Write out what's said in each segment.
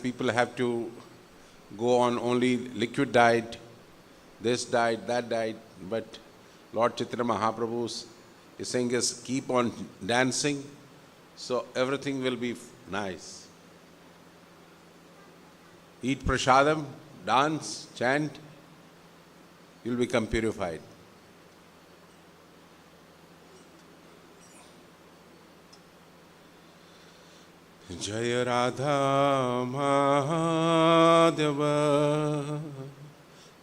people have to go on only liquid diet, this diet, that diet, but Lord Chaitanya Mahaprabhu is saying is keep on dancing, so everything will be nice. Eat prasadam, dance, chant, you'll become purified. Jaya Radha Madhava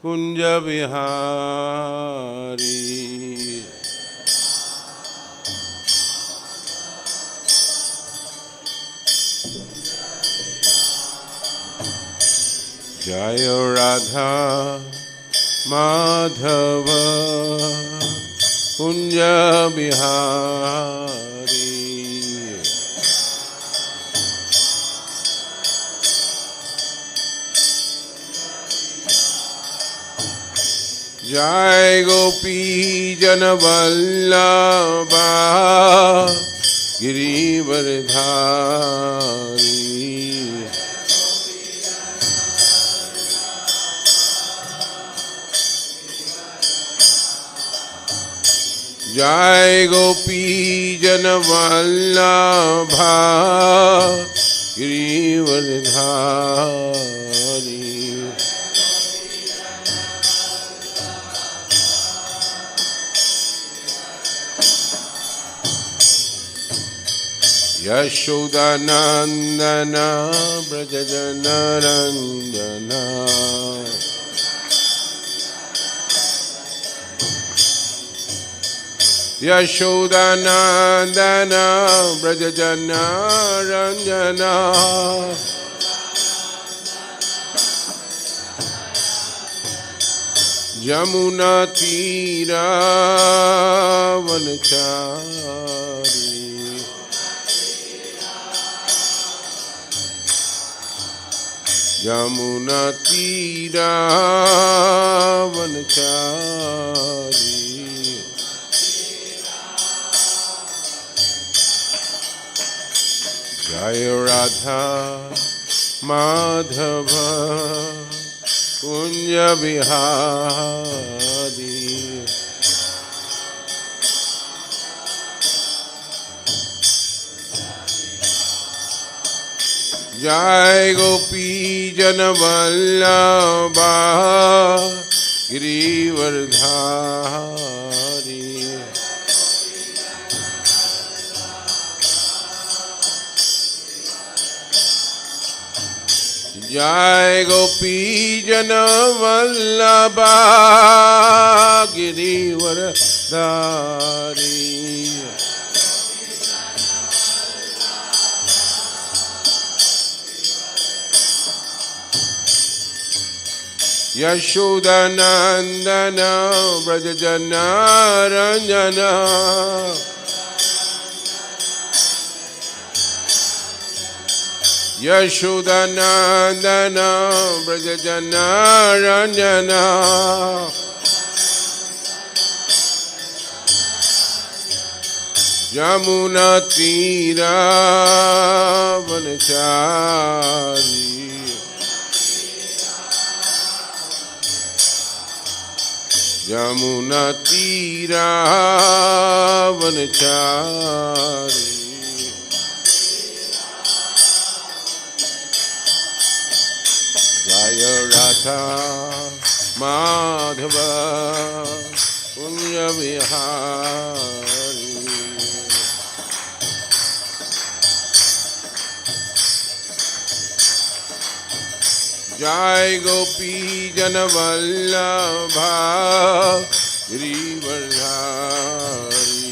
Kunja Vihari Jaya Radha Madhava Kunja Vihari Jai Gopi Janavallabha Girivardhari Jai Gopi Janavallabha Girivardhari Yashodanandana Brajajanarandana Yashodanandana Brajajanarandana Yamuna Tira Vanachari Yamuna Tira Vanachari Jaya Radha Madhava Kunja Vihari Jai Gopi Janavallabha Girivardhari Jai Gopi Janavallabha Girivardhari Yashodanandana Brajajanarandana Yashodanandana Brajajanarandana Yamuna Tira Vanachari Yamuna Tira Vanachari Jaya Radha Madhava Kunja Vihari Jai Gopi Janavallabha Girivardhari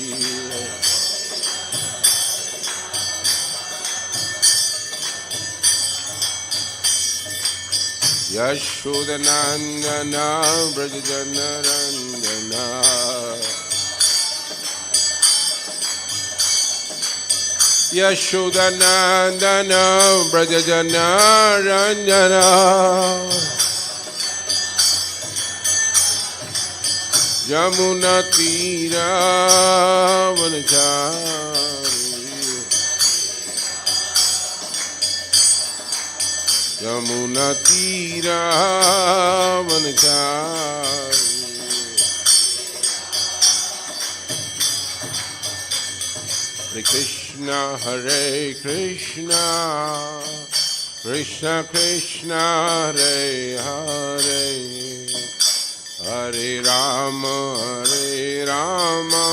Yashodanandana Brajajanarandana Yashodanandana Brajajanarandana Yamuna Tira Vanachari Yamuna Tira Vanachari. Hare Krishna, Hare Krishna, Krishna Krishna, Hare Hare, Hare Rama, Hare Rama,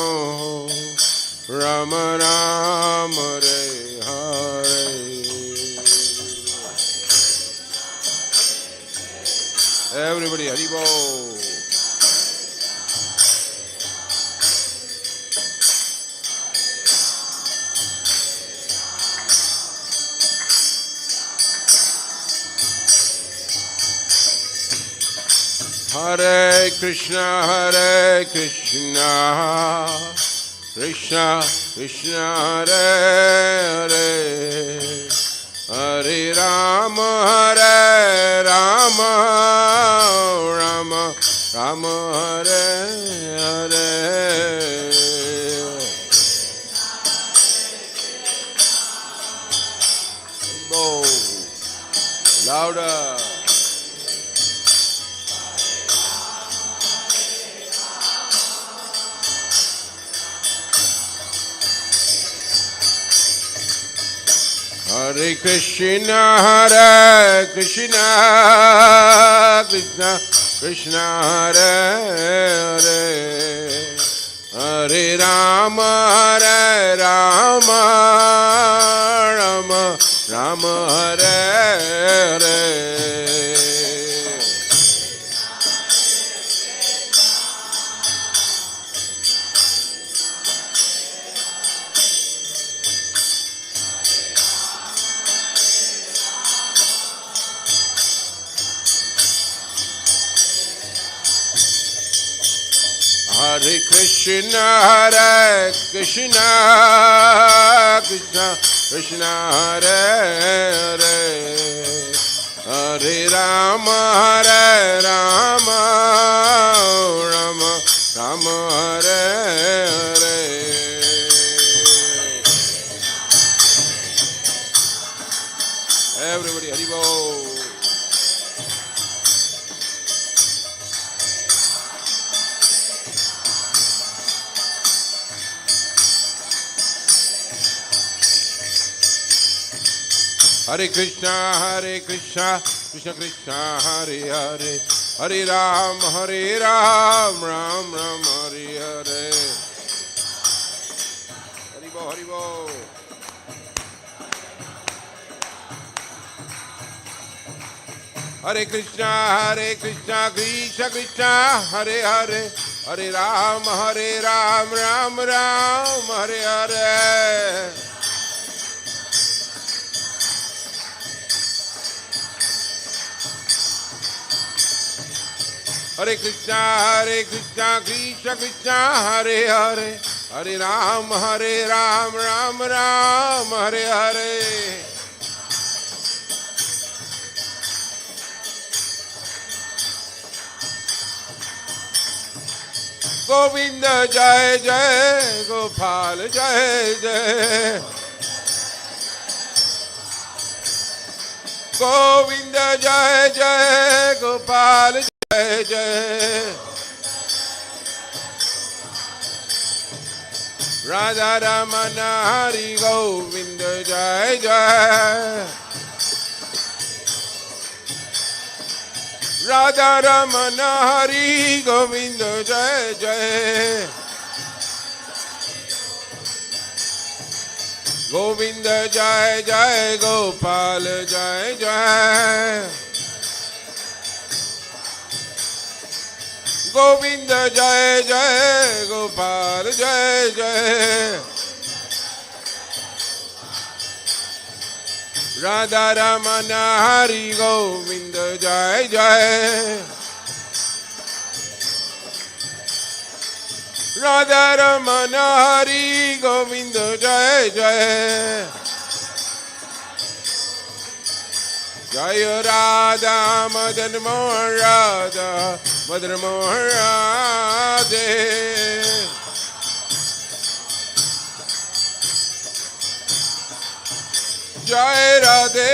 Rama Rama, Hare Hare. Everybody, Hari Bol. Hare Krishna, Krishna Krishna, Hare Hare, Hare Rama, Rama Rama, Hare Hare. Oh, louder. Hare Krishna, Krishna Krishna, Hare Hare, Hare Rama, Rama Rama, Hare Hare. Hare Krishna, Krishna Krishna, Hare Hare, Hare Rama, Rama Rama, Hare Hare. Everybody, Hari Bol. Hare Krishna, Krishna Krishna, Hare Hare, Hare Ram, Ram Hare Hare. Hari Bol, Hari Bol. Hare Krishna, Krishna Krishna, Hare Hare, Hare Ram, Ram Hare Hare. Hare Krishna, Krishna Krishna, Hare Hare, Hare Ram, Ram Hare Hare. Govinda Jai Jai, Gopal Jai Jai. Govinda Jai Jai, Gopal Jai Jai. Radha Ramana Hari Govinda Jai Jai. Radha Ramana Hari Govinda Jai Jai. Govinda Jai Jai, Gopal Jai Jai. Govinda Jai Jai, Gopal Jai Jai. Radha Ramana Hari Govinda Jai Jai. Radha Ramana Hari Govinda Jai Jai. Jaya Radha Madan Mohan Radha Madan Mohan Radhe. Jai Radhe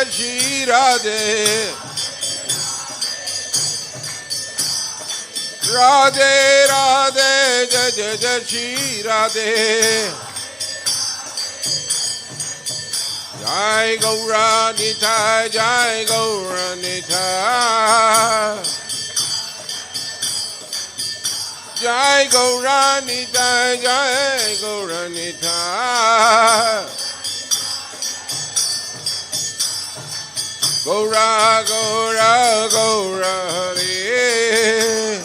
Shri Radhe. Radhe Radhe Jai Jai Jai Shri Radhe. Jai Gaura Nitai, Jai Gaura Nitai. Jai Gaura Nitai, Jai Gaura Nitai. Gaura Gaura Gaura Hare.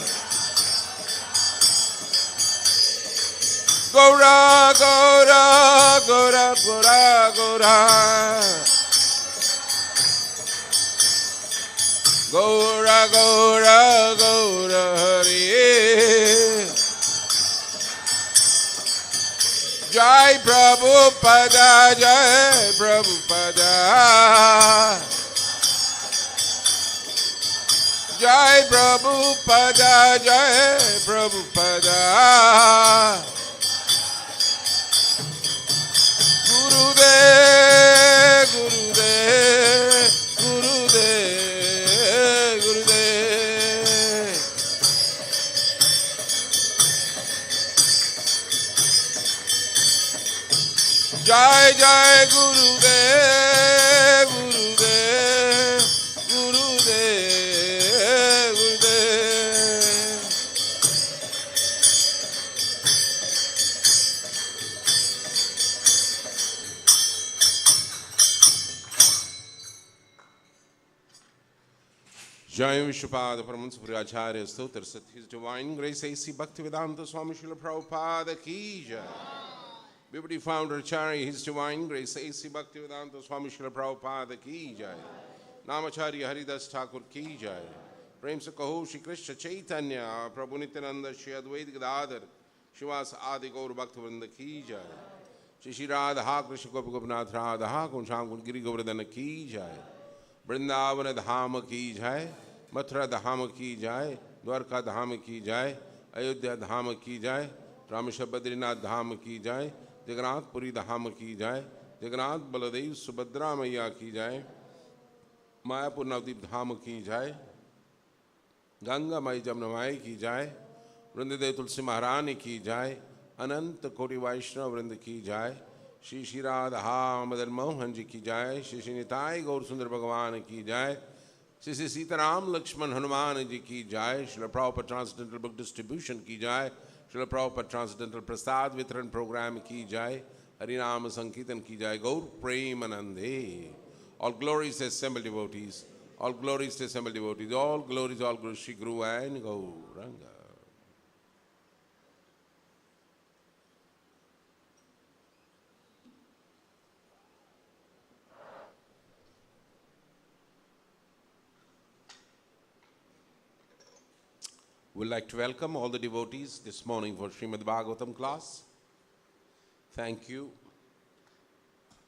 Gaura Gaura Gaura Gaura Gaura. Gaura Gaura Gaura Hare. Jai Prabhupada, Jai Prabhupada. Jai Prabhupada, Jai Prabhupada. Gurudev, Gurudev, Gurudev, Gurudev. Jai Jai Gurudev, Gurudev, Gurudev, Gurudev. Jai Vishwapada Paramahansa Puracharya Stotra Sat His Divine Grace A.C. Bhaktivedanta Swami Srila Prabhupada Ki Jai. Deputy Founder Acharya His Divine Grace A.C. Bhaktivedanta Swami Srila Prabhupada Ki Jai. Namacharya Haridas Thakur Ki Jai. Prem se kaho Shri Krishna Chaitanya Prabhu Nityananda Shri Advaita Gadadhar Shivas Adi Gaur Bhaktivinoda Ki Jai. Shri Shri Radha Krishna Gopi Gopinath Radha Kunsham Giri Govardhana Ki Jai. Vrindavan Dham Ki Jai. Mathura Dham Ki Jai. Dwarka Dham Ki Jai. Ayodhya Dham Ki Jai. Rameshwar Badrinath Dham Ki Jai. Jagannath Puri Dham Ki Jai. Jagannath Baladev Subhadra Maiya Ki Jai. Mayapur Navdeep Dham Ki Jai. Ganga Mai Jamna Mai Ki Jai. Vrindadev Tulsi Maharani Ki Jai. Ananta Koti Vaishnava Vrinda Ki Jai. Shri Shri Radha Madan Mohan Ji Ki Jai. Shri Shri Nitai Gaur Sundar Bhagavan Ki Jai. Shri Shri Sitaram Lakshman Hanuman Ji Ki Jai. Srila Prabhupada Transcendental Book Distribution Ki Jai. Srila Prabhupada Transcendental Prasad Vitran Program Ki Jai. Harinama Sankirtan Ki Jai. Gaur Premanande. All glories to assembled devotees. All glories to assembled devotees. All glories Shri Guru and Gauranga. We'd like to welcome all the devotees this morning for Srimad Bhagavatam class. Thank you.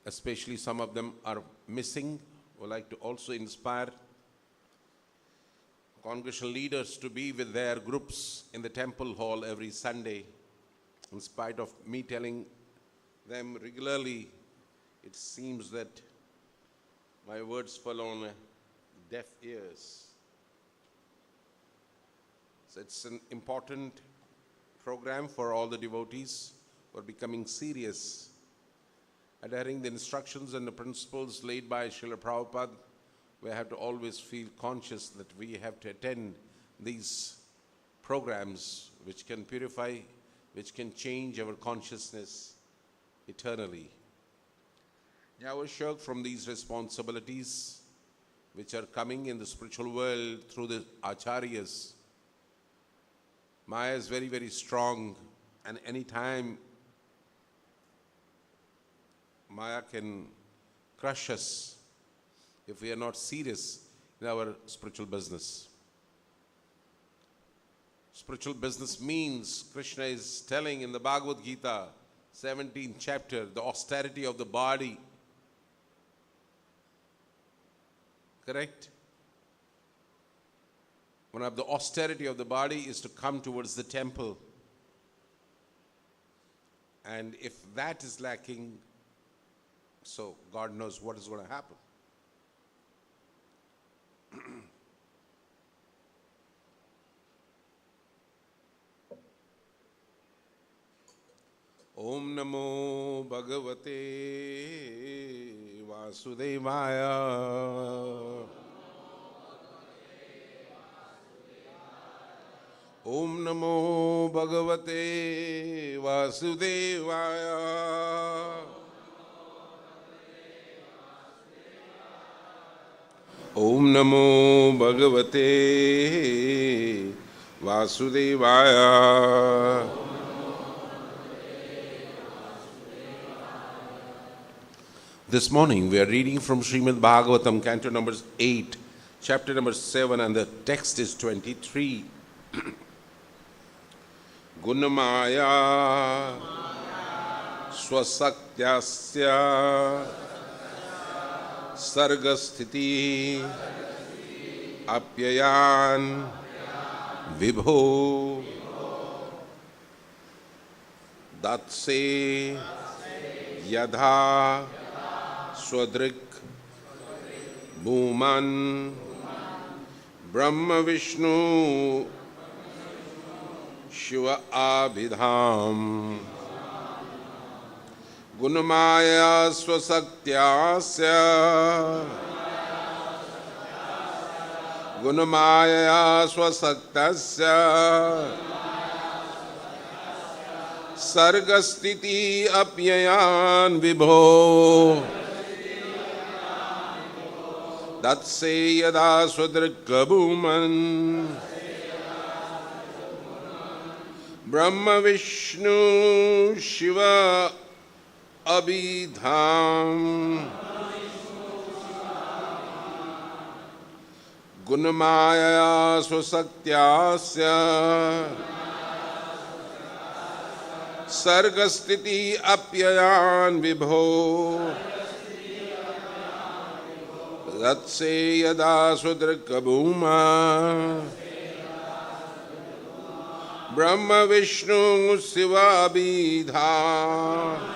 Especially some of them are missing. We'd like to also inspire congregational leaders to be with their groups in the temple hall every Sunday. In spite of me telling them regularly, it seems that my words fall on deaf ears. So it's an important program for all the devotees who are becoming serious, adhering the instructions and the principles laid by Srila Prabhupada. We have to always feel conscious that we have to attend these programs which can purify, which can change our consciousness eternally. Now, shirk from these responsibilities which are coming in the spiritual world through the acharyas. Maya is very, very strong, and any time Maya can crush us if we are not serious in our spiritual business. Spiritual business means, Krishna is telling in the Bhagavad Gita, 17th chapter, the austerity of the body. Correct? One of the austerity of the body is to come towards the temple. And if that is lacking, so God knows what is going to happen. Om Namo Bhagavate Vasudevaya. Om Namo Bhagavate Vasudevaya. Om Namo Bhagavate Vasudevaya. This morning we are reading from Srimad Bhagavatam, canto number 8, chapter number 7, and the text is 23. Gunamaya Swasakyasya Sargasthiti Apyayan Vibho Datse Yadha Swadrik Bhuman Brahma Vishnu Shiva Abhidham Gunamaya Swasakyasya Gunamaya Swasaktasya Sargastiti Apyayan Vibho Datse Yada Swadrikabhuman Brahma Vishnu Shiva Abhidham Gunamaya Swasakyasya Sargastiti Apyayan Vibho Datse Yada Swadrikabhuma Brahma Vishnu Shiva Abhidha.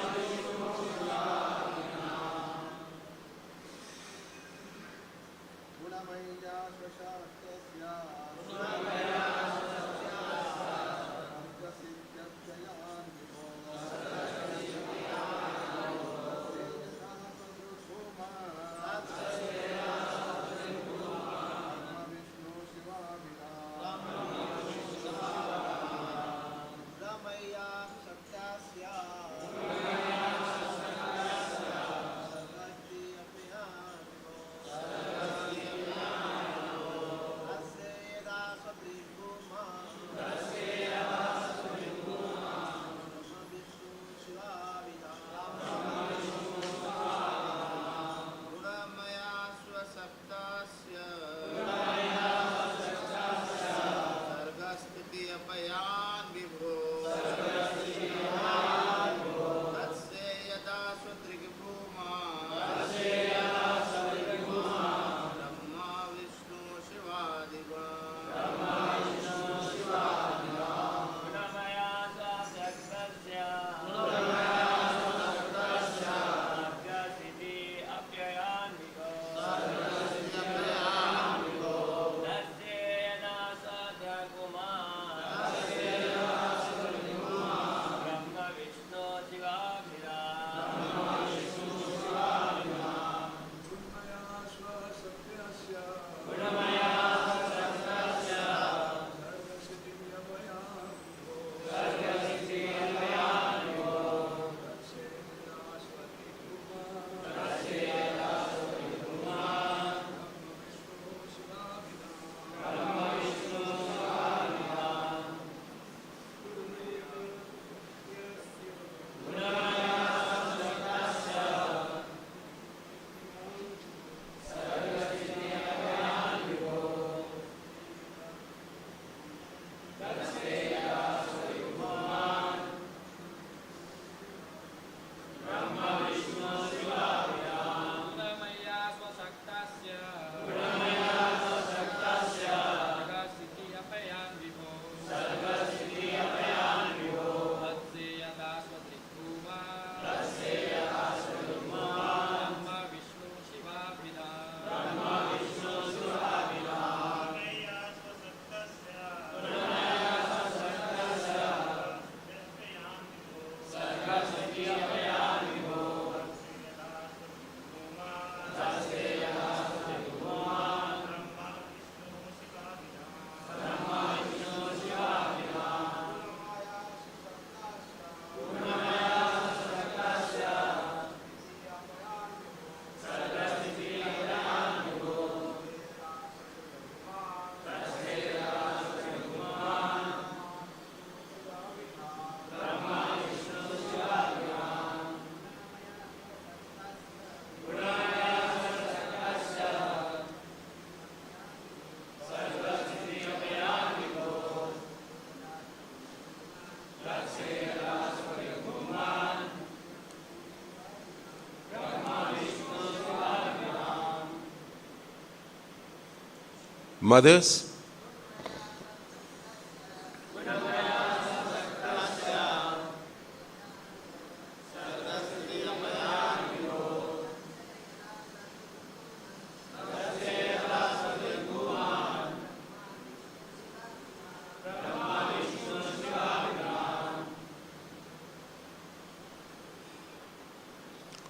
Mothers,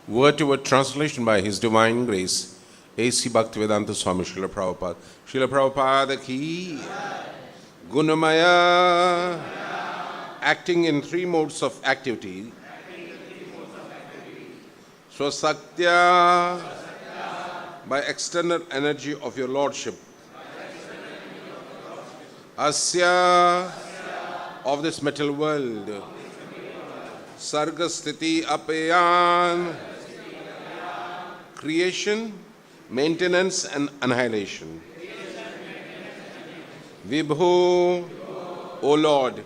word to word translation by His Divine Grace, A.C. Bhaktivedanta Swami Srila Prabhupada. Srila Prabhupada ki Gunamaya, acting in three modes of activity. Swasakya, by external energy of your Lordship. Asya, of this metal world. Sarga Sthiti Apayan, creation, maintenance and annihilation. Vibhu, O Lord,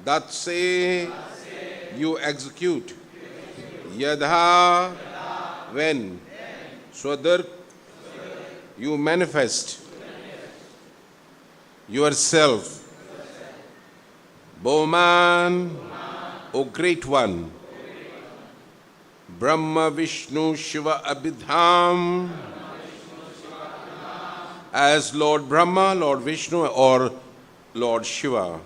that say you execute. Yadha, when. Swadar, you manifest yourself. Bowman, O Great One. Brahma, Vishnu, Shiva, Abhidham, as Lord Brahma, Lord Vishnu or Lord Shiva.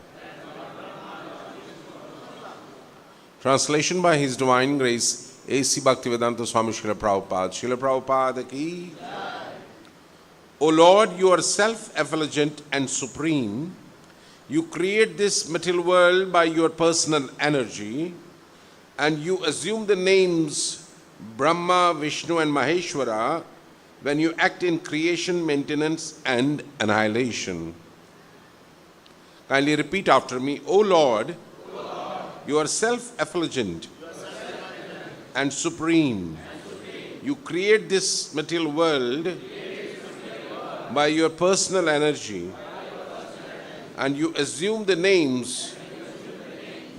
Translation by His Divine Grace, A.C. Bhaktivedanta Swami Srila Prabhupada. Srila Prabhupada ki. O Lord, you are self-effulgent and supreme. You create this material world by your personal energy, and you assume the names Brahma, Vishnu and Maheshwara when you act in creation, maintenance and annihilation. Kindly repeat after me. O Lord, you are self-effulgent and supreme. You create this material world by your personal energy, and you assume the names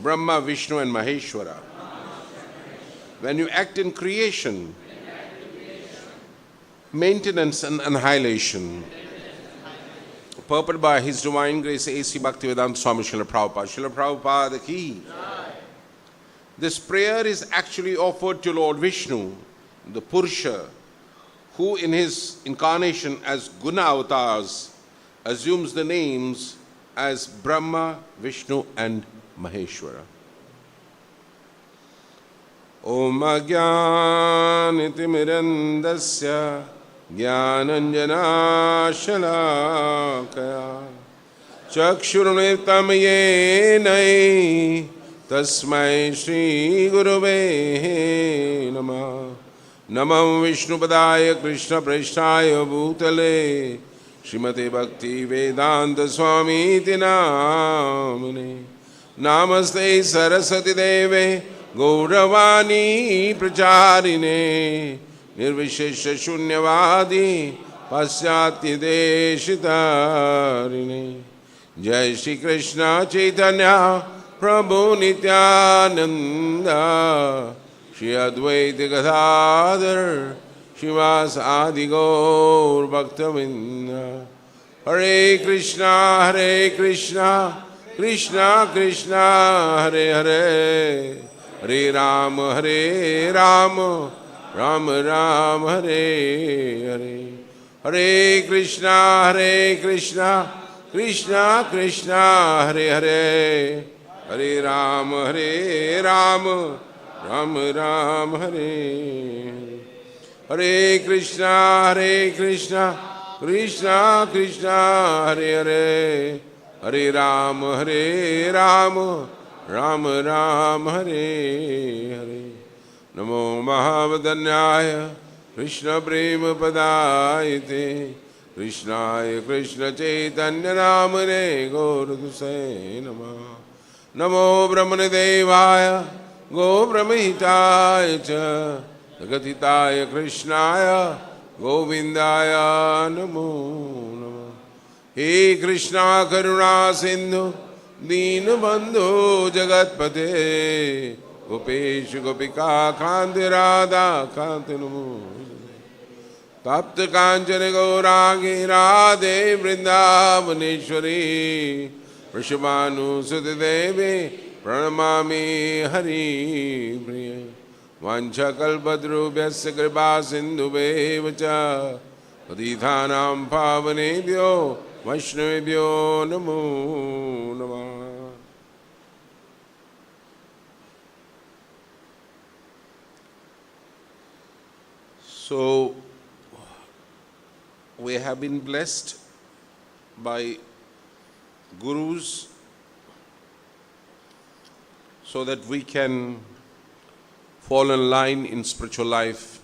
Brahma, Vishnu and Maheshwara when you act in creation, maintenance and annihilation. Purport by His Divine Grace, A.C. Bhaktivedanta Swami Srila Prabhupada. Srila Prabhupada ki. This prayer is actually offered to Lord Vishnu, the Purusha, who in his incarnation as Guna avatars assumes the names as Brahma, Vishnu and Maheshwara. Om Ajnanitimirandasya Jnananjana Shalakaya Chakshurunitam Yenai Tasmai Shri Gurave Namah. Namam Vishnupadaya Krishna Prasthaya Bhutale Srimate Bhakti Vedanta Swami Iti Namane. Namaste Saraswati Deve Gauravani Pracharine Nirvishesha Shunyavadi Pasyatya Deshitarine. Jai Shri Krishna Chaitanya Prabhu Nityananda Shri Advaita Gadadhar Shivas Adi Gaur Bhaktavinda. Hare Krishna, Krishna Krishna, Hare Hare, Hare Rama, Rama Rama, Hare Hare. Hare Krishna, Krishna Krishna, Hare Hare, Hare Rama, Rama Rama, Hare Hare. Hare Krishna, Krishna Krishna, Hare Hare, Hare Rama, Rama Rama, Hare Hare. Namo Mahavadanyaya Krishna Prema Padayate Krishnaya Krishna Chaitanya Namane Gaurudase Namah. Namo Brahmane Devaya Go Brahmahitaya Cha Jagatitaya Krishnaya Govindaya Namo Namah. He Krishna Karuna Sindhu Deenabandhu Jagatpate Gopesh Gopika Kanti Radha Kanti Namo तप्त कांचन गौरांगी राधे वृंदावनेश्वरी वृषभानुसुते देवी प्रणमामि हरि प्रिय वाञ्छाकल्पतरुभ्यश्च कृपा सिन्धुभ्येव च पतितानां पावनेभ्यो वैष्णवेभ्यो नमो नमः. So, we have been blessed by gurus so that we can fall in line in spiritual life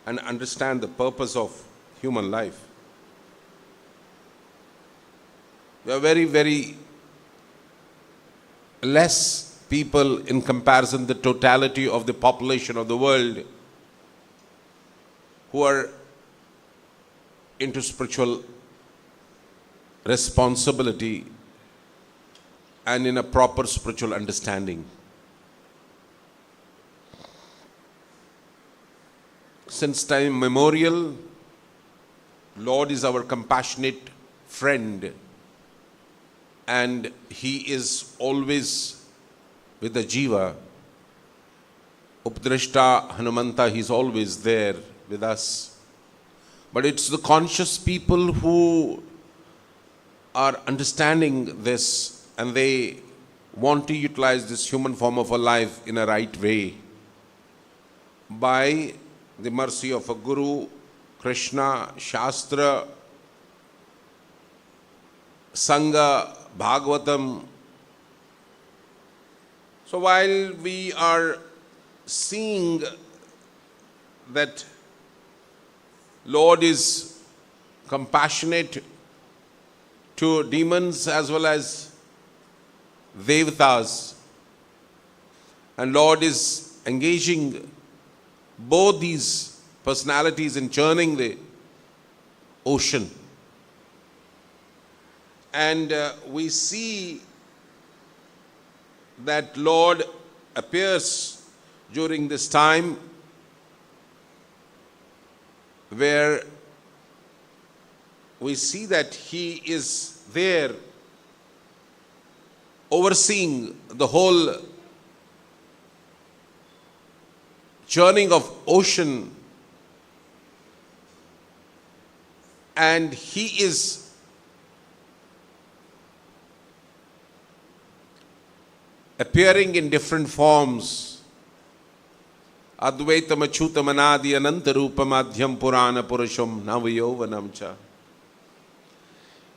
and understand the purpose of human life. We are very, very less people in comparison to the totality of the population of the world who are into spiritual responsibility and in a proper spiritual understanding. Since time memorial, Lord is our compassionate friend and He is always with the Jiva. Updrashta Hanumanta, He is always there with us. But it's the conscious people who are understanding this and they want to utilize this human form of a life in a right way. By the mercy of a Guru, Krishna, Shastra, Sangha, Bhagavatam. So while we are seeing that Lord is compassionate to demons as well as Devatas, and Lord is engaging both these personalities in churning the ocean. And we see that Lord appears during this time where we see that He is there overseeing the whole churning of ocean, and He is appearing in different forms. Advaitam Achyutam Anadi Ananta Rupamadhyam Purana Purusham Navayovanam Cha.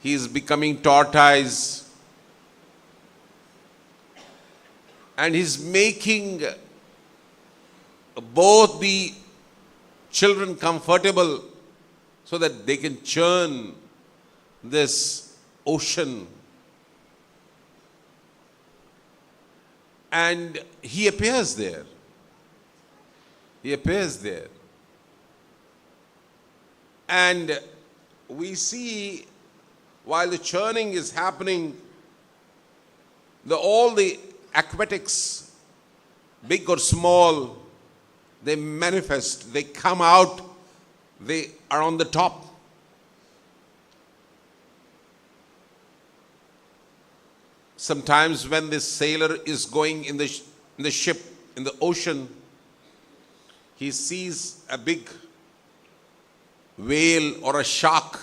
He is becoming tortoise and He's making both the children comfortable so that they can churn this ocean. And He appears there. He appears there. And we see while the churning is happening, all the aquatics, big or small, they manifest, they come out, they are on the top. Sometimes when this sailor is going in the ship, in the ocean, he sees a big whale or a shark.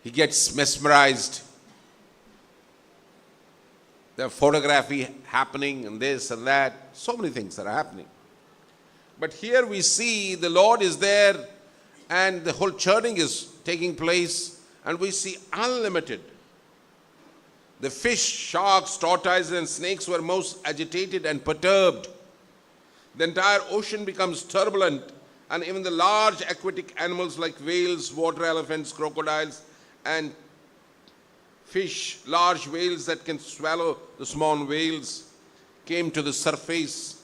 He gets mesmerized. There's photography happening and this and that. So many things that are happening. But here we see the Lord is there and the whole churning is taking place and we see unlimited. The fish, sharks, tortoises and snakes were most agitated and perturbed. The entire ocean becomes turbulent and even the large aquatic animals like whales, water elephants, crocodiles and fish, large whales that can swallow the small whales, came to the surface.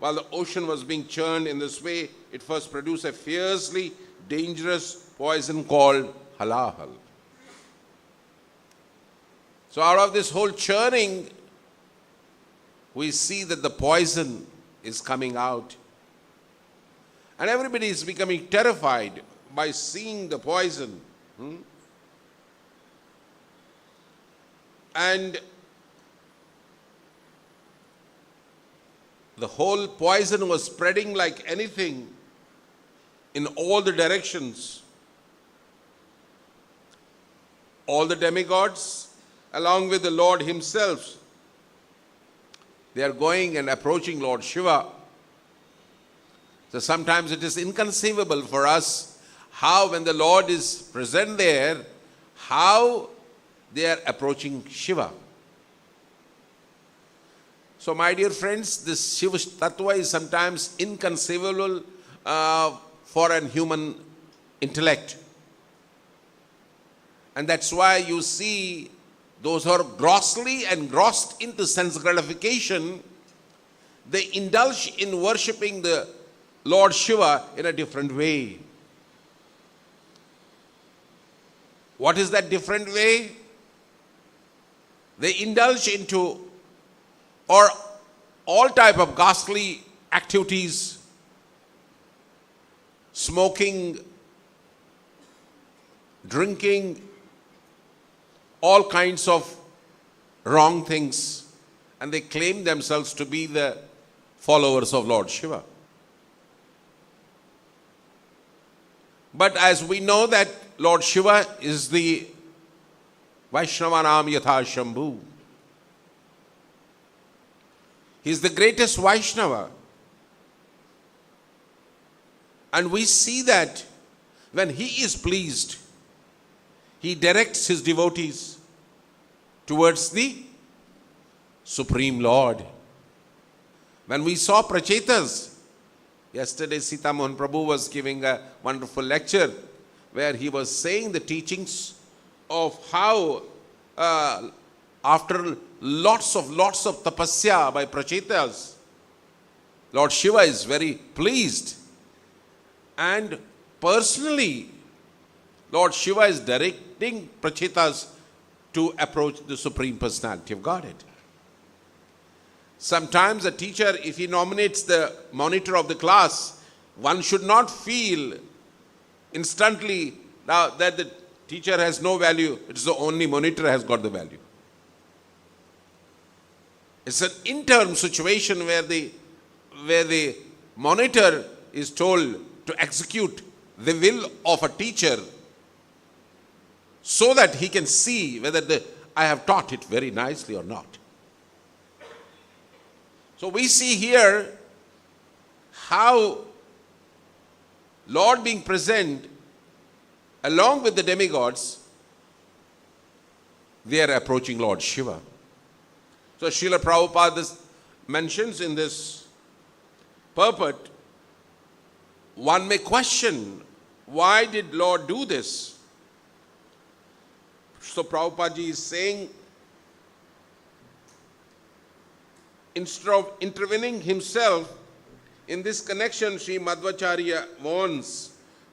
While the ocean was being churned in this way, it first produced a fiercely dangerous poison called halahal. So out of this whole churning, we see that the poison is coming out. And everybody is becoming terrified by seeing the poison. And the whole poison was spreading like anything in all the directions. All the demigods, along with the Lord himself, they are going and approaching Lord Shiva. So sometimes it is inconceivable for us how, when the Lord is present there, how they are approaching Shiva. So my dear friends, this Shiva Tattva is sometimes inconceivable for a human intellect. And that's why you see those who are grossly engrossed into sense gratification, they indulge in worshipping the Lord Shiva in a different way. What is that different way? They indulge into all type of ghastly activities, smoking, drinking, all kinds of wrong things, and they claim themselves to be the followers of Lord Shiva. But as we know that Lord Shiva is the Vaishnavanam Yatha Shambhu. He is the greatest Vaishnava. And we see that when he is pleased, he directs his devotees towards the Supreme Lord. When we saw Prachetas, yesterday Sita Mohan Prabhu was giving a wonderful lecture where he was saying the teachings of how after lots of tapasya by Prachetas, Lord Shiva is very pleased. And personally, Lord Shiva is directing Prachetas to approach the Supreme Personality of Godhead. Sometimes a teacher, if he nominates the monitor of the class, one should not feel instantly now that the teacher has no value, it's the only monitor has got the value. It's an interim situation where the monitor is told to execute the will of a teacher so that he can see whether I have taught it very nicely or not. So we see here how Lord being present along with the demigods, they are approaching Lord Shiva. So Srila Prabhupada mentions in this purport, one may question, why did Lord do this? So Prabhupada ji is saying, instead of intervening himself in this connection, Sri Madhvacharya warns,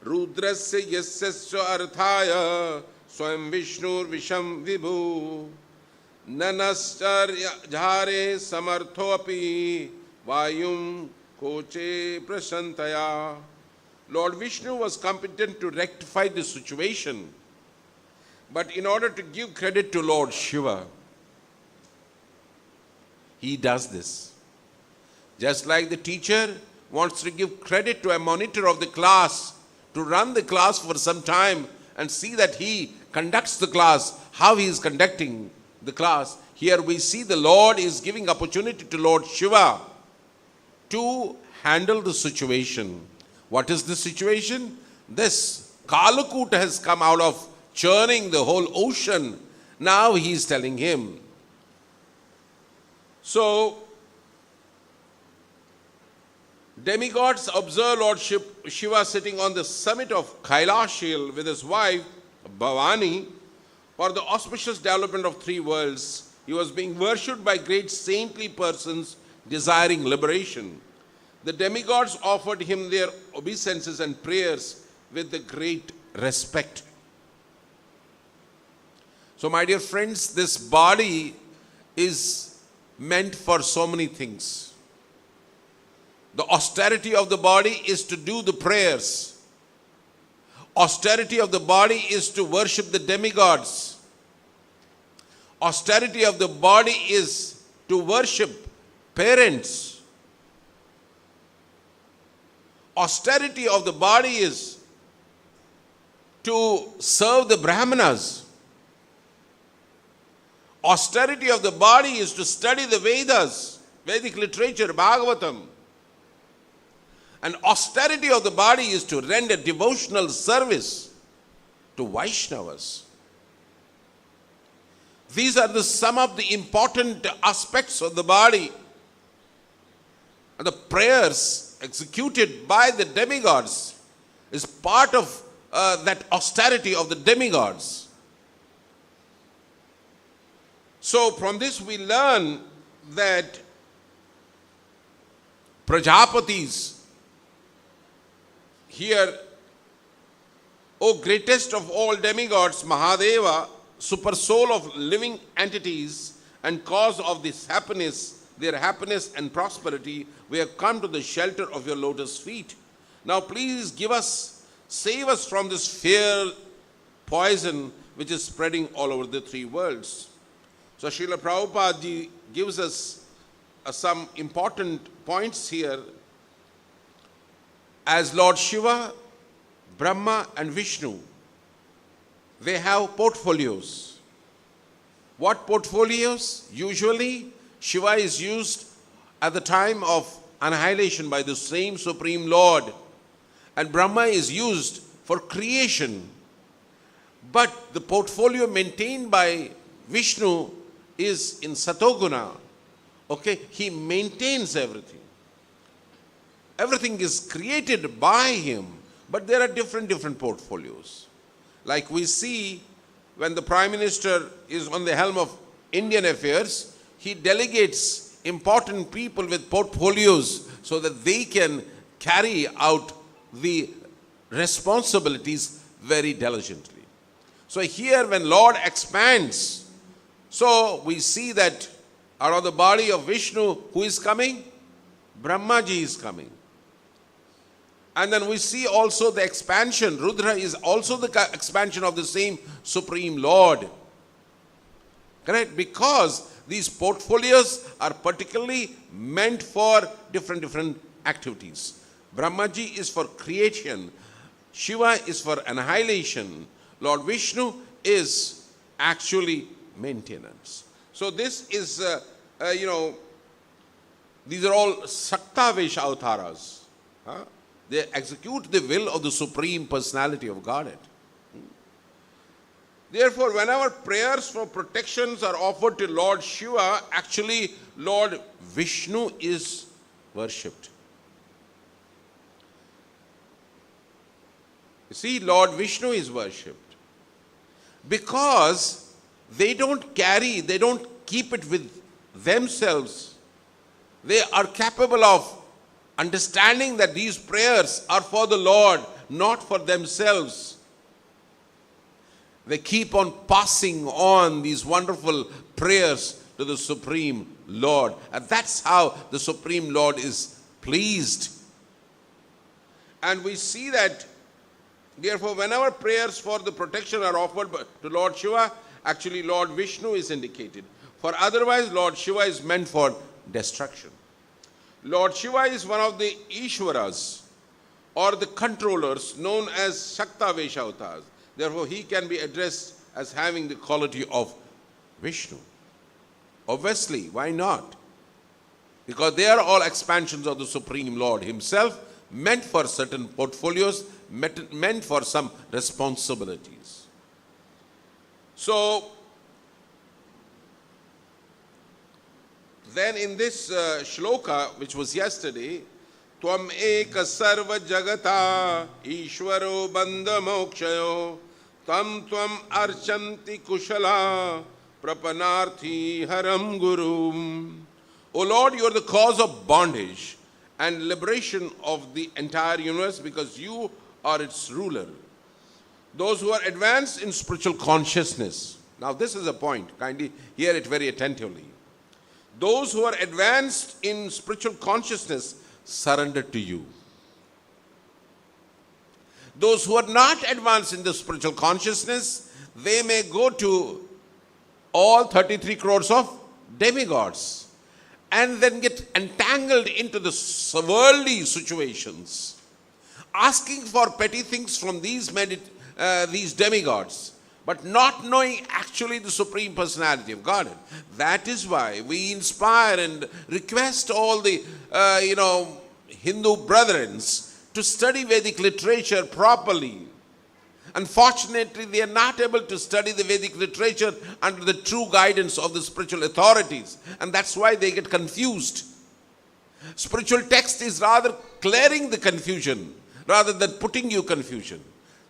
Rudrasya yasyasya arthaya swayam Vishnur visham vibhu nanascharya jhare samartho api vayum koche prasantaya. Lord Vishnu was competent to rectify the situation, but in order to give credit to Lord Shiva, he does this. Just like the teacher wants to give credit to a monitor of the class to run the class for some time and see that he conducts the class, how he is conducting the class. Here we see the Lord is giving opportunity to Lord Shiva to handle the situation. What is the situation? This Kalakuta has come out of churning the whole ocean. Now he is telling him. So, demigods observe Lord Shiva sitting on the summit of Kailash hill with his wife Bhavani for the auspicious development of three worlds. He was being worshipped by great saintly persons desiring liberation. The demigods offered him their obeisances and prayers with the great respect. So my dear friends, this body is meant for so many things. The austerity of the body is to do the prayers. Austerity of the body is to worship the demigods. Austerity of the body is to worship parents. Austerity of the body is to serve the Brahmanas. Austerity of the body is to study the Vedas, Vedic literature, Bhagavatam. And austerity of the body is to render devotional service to Vaishnavas. These are some of the important aspects of the body. And the prayers executed by the demigods is part of that austerity of the demigods. So from this we learn that Prajapatis here, O greatest of all demigods, Mahadeva, super soul of living entities and cause of this happiness, their happiness and prosperity, we have come to the shelter of your lotus feet. Now please save us from this fear poison which is spreading all over the three worlds. So Srila Prabhupada ji gives us some important points here. As Lord Shiva, Brahma and Vishnu, they have portfolios. What portfolios? Usually Shiva is used at the time of annihilation by the same Supreme Lord, and Brahma is used for creation. But the portfolio maintained by Vishnu is in Satoguna. Okay, he maintains everything. Everything is created by him, but there are different portfolios. Like we see when the Prime Minister is on the helm of Indian affairs, he delegates important people with portfolios so that they can carry out the responsibilities very diligently. So here when Lord expands, so we see that out of the body of Vishnu, who is coming? Brahmaji is coming. And then we see also the expansion. Rudra is also the expansion of the same Supreme Lord. Correct? Because these portfolios are particularly meant for different activities. Brahmaji is for creation. Shiva is for annihilation. Lord Vishnu is actually maintenance. So this is, these are all Saktavesha avataras. They execute the will of the Supreme Personality of Godhead. Therefore, whenever prayers for protections are offered to Lord Shiva, actually Lord Vishnu is worshipped. You see, Lord Vishnu is worshipped because they don't keep it with themselves. They are capable of understanding that these prayers are for the Lord, not for themselves. They keep on passing on these wonderful prayers to the Supreme Lord. And that's how the Supreme Lord is pleased. And we see that, therefore, whenever prayers for the protection are offered to Lord Shiva, actually Lord Vishnu is indicated. For otherwise, Lord Shiva is meant for destruction. Lord Shiva is one of the Ishwaras or the controllers known as Saktavesha avatars. Therefore, he can be addressed as having the quality of Vishnu. Obviously, why not? Because they are all expansions of the Supreme Lord himself, meant for certain portfolios, meant for some responsibilities. So, then in this shloka, which was yesterday, Tvam eka sarva jagata ishwaro bandha mokshayo tam tvam archanti kushala prapanarthi haram guru. O Lord, you are the cause of bondage and liberation of the entire universe because you are its ruler. Those who are advanced in spiritual consciousness. Now this is a point, kindly hear it very attentively. Those who are advanced in spiritual consciousness surrender to you. Those who are not advanced in the spiritual consciousness, they may go to all 33 crores of demigods and then get entangled into the worldly situations, asking for petty things from these demigods, but not knowing actually the Supreme Personality of Godhead. That is why we inspire and request all the, Hindu brethren to study Vedic literature properly. Unfortunately, they are not able to study the Vedic literature under the true guidance of the spiritual authorities. And that's why they get confused. Spiritual text is rather clearing the confusion rather than putting you confusion.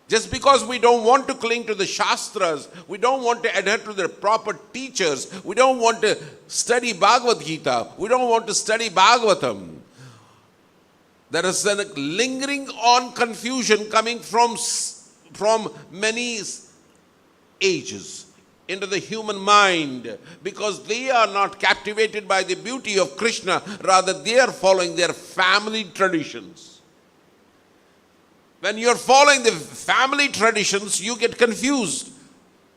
Just because we don't want to cling to the Shastras, we don't want to adhere to the proper teachers, we don't want to study Bhagavad Gita, we don't want to study Bhagavatam. There is a lingering on confusion coming from many ages into the human mind, because they are not captivated by the beauty of Krishna, rather they are following their family traditions. When you are following the family traditions, you get confused.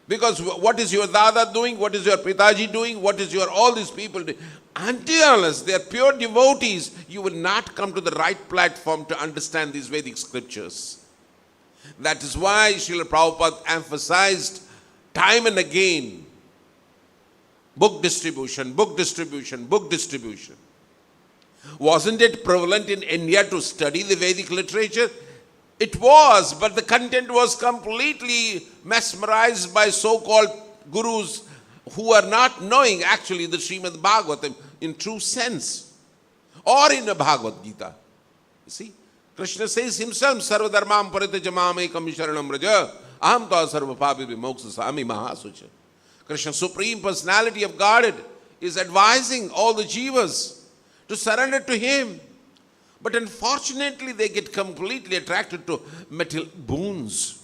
Because what is your Dada doing? What is your Pitaji doing? What is your all these people doing? Unless they are pure devotees, you will not come to the right platform to understand these Vedic scriptures. That is why Srila Prabhupada emphasized time and again, book distribution, book distribution, book distribution. Wasn't it prevalent in India to study the Vedic literature? It was, but the content was completely mesmerized by so-called gurus who are not knowing actually the Srimad Bhagavatam in true sense, or in the Bhagavad Gita. You see, Krishna says himself, Sarva dharmam paritaja mam ekam sharanam vraja, aham ta sarva papi vimoksasami mahasucha. Krishna, Supreme Personality of Godhead, is advising all the jivas to surrender to him. But unfortunately, they get completely attracted to material boons.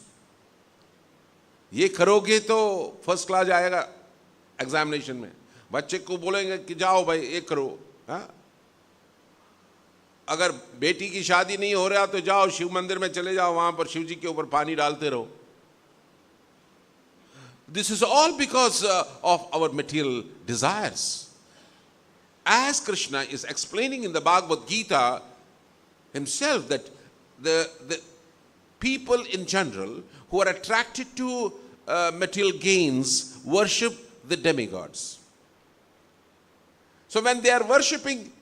ये करोगे तो first class आएगा examination में. बच्चे को बोलेंगे कि जाओ भाई ये करो. हाँ, अगर बेटी की शादी नहीं हो रहा तो जाओ शिव मंदिर में चले जाओ, वहां पर शिव जी के ऊपर पानी डालते रहो. This is all because of our material desires. As Krishna is explaining in the Bhagavad Gita himself, that the people in general who are attracted to material gains worship the demigods. So when they are worshipping,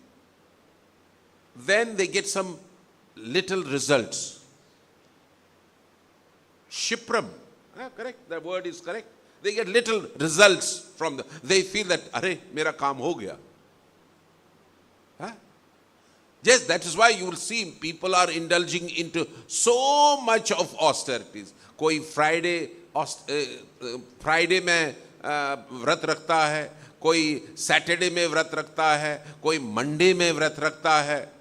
then they get some little results. Shipram, correct, the word is correct. They get little results from they feel that, arey, mera kaam ho gaya. Yes, that is why you will see people are indulging into so much of austerities. कोई Friday में व्रत रखता है, कोई Saturday में व्रत रखता है, कोई मंडे में व्रत रखता है.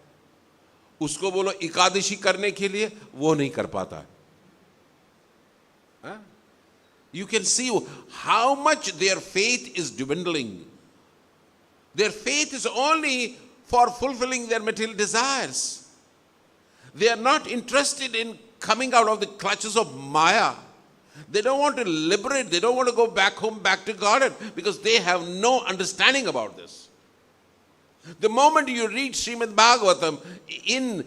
उसको बोलो एकादशी करने के लिए, वो नहीं कर पाता. You can see how much their faith is dwindling. Their faith is only for fulfilling their material desires. They are not interested in coming out of the clutches of Maya. They don't want to liberate. They don't want to go back home, back to Godhead, because they have no understanding about this. The moment you read Srimad Bhagavatam in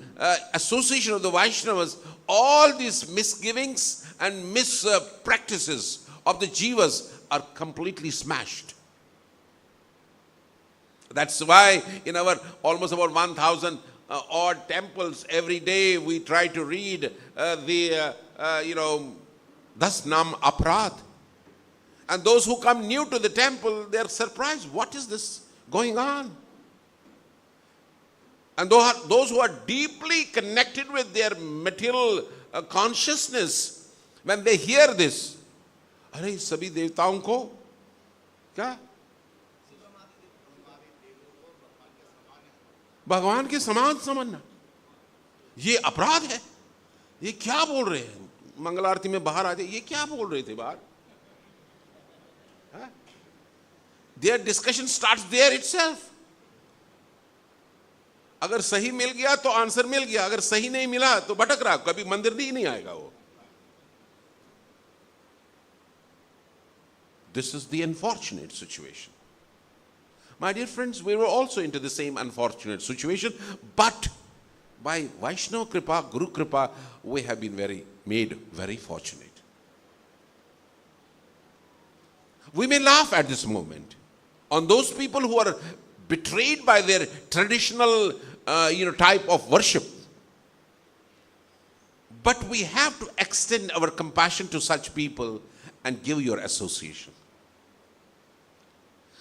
association of the Vaishnavas, all these misgivings and mispractices of the jivas are completely smashed. That's why in our almost about 1,000 odd temples, every day we try to read Das Nam Aparadh. And those who come new to the temple, they are surprised. What is this going on? And those who are deeply connected with their material consciousness, when they hear this, अरे सभी देवताओं को क्या भगवान के समान समझना, ये अपराध है. ये क्या बोल रहे हैं? मंगल आरती में बाहर आ जाए, ये क्या बोल रहे थे बाहर? Their discussion starts there itself. अगर सही मिल गया तो आंसर मिल गया, अगर सही नहीं मिला तो भटक रहा, कभी मंदिर भी नहीं आएगा वो. This is the unfortunate situation. My dear friends, we were also into the same unfortunate situation, but by Vaishnava Kripa, Guru Kripa, we have been made very fortunate. We may laugh at this moment on those people who are betrayed by their traditional, type of worship. But we have to extend our compassion to such people and give your association.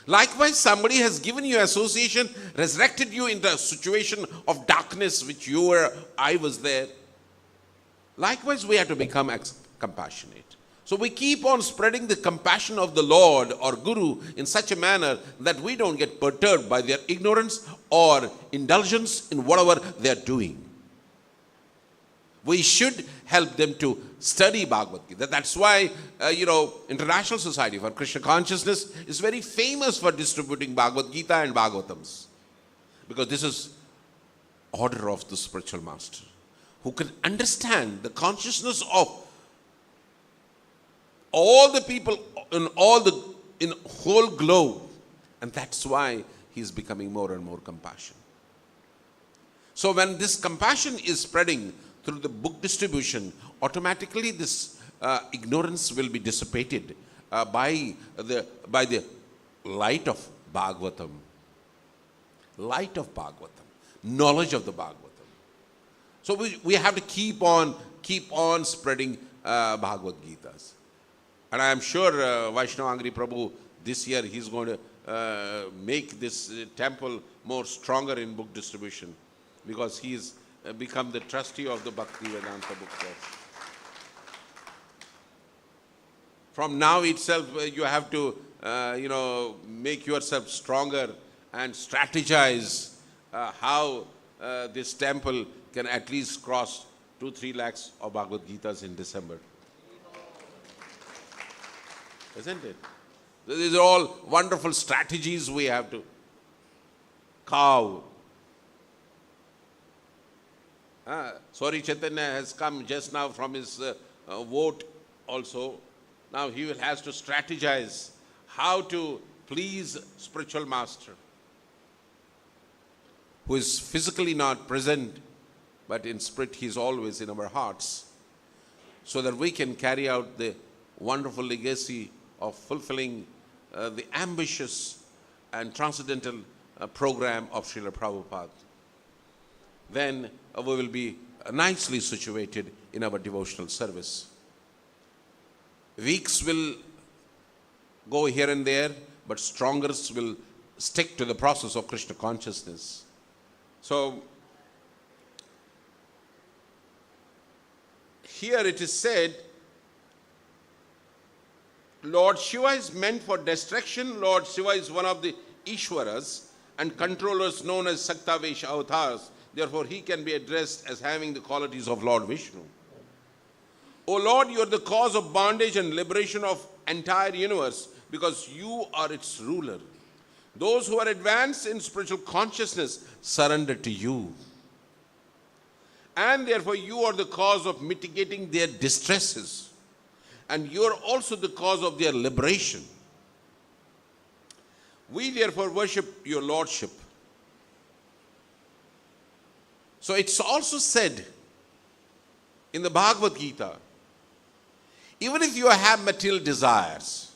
Likewise, somebody has given you association, resurrected you in the situation of darkness which I was there. Likewise, we have to become compassionate. So we keep on spreading the compassion of the Lord or Guru in such a manner that we don't get perturbed by their ignorance or indulgence in whatever they are doing. We should help them to study Bhagavad Gita. That's why, International Society for Krishna Consciousness is very famous for distributing Bhagavad Gita and Bhagavatams. Because this is order of the spiritual master, who can understand the consciousness of all the people in whole globe. And that's why he is becoming more and more compassionate. So when this compassion is spreading through the book distribution, automatically this ignorance will be dissipated by the light of Bhagavatam. Light of Bhagavatam. Knowledge of the Bhagavatam. So we have to keep on spreading Bhagavad Gitas. And I am sure Vaishnava Angri Prabhu, this year he's going to make this temple more stronger in book distribution, because he's become the trustee of the Bhakti Vedanta bookstore. From now itself, you have to, make yourself stronger and strategize how this temple can at least cross 2-3 lakhs of Bhagavad Gitas in December. Isn't it? These are all wonderful strategies we have to carve. Sorry, Chaitanya has come just now from his vote also. Now he has to strategize how to please spiritual master, who is physically not present, but in spirit he is always in our hearts, so that we can carry out the wonderful legacy of fulfilling the ambitious and transcendental program of Srila Prabhupada. Then we will be nicely situated in our devotional service. Weaks will go here and there, but strongers will stick to the process of Krishna consciousness. So, here it is said, Lord Shiva is meant for destruction. Lord Shiva is one of the Ishwaras and controllers known as Saktavesh avatars. Therefore, he can be addressed as having the qualities of Lord Vishnu. O Lord, you are the cause of bondage and liberation of entire universe, because you are its ruler. Those who are advanced in spiritual consciousness surrender to you. And therefore, you are the cause of mitigating their distresses. And you are also the cause of their liberation. We therefore worship your Lordship. So it's also said in the Bhagavad Gita, even if you have material desires,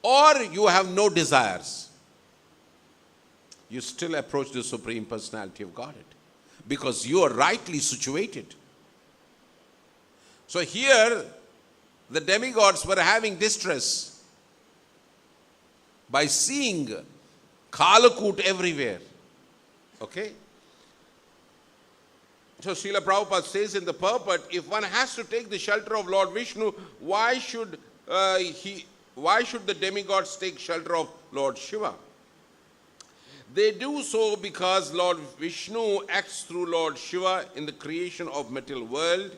or you have no desires, you still approach the Supreme Personality of Godhead, because you are rightly situated. So here, the demigods were having distress by seeing Kalakut everywhere. Okay? So Srila Prabhupada says in the Purport, if one has to take the shelter of Lord Vishnu, why should the demigods take shelter of Lord Shiva? They do so because Lord Vishnu acts through Lord Shiva in the creation of material world.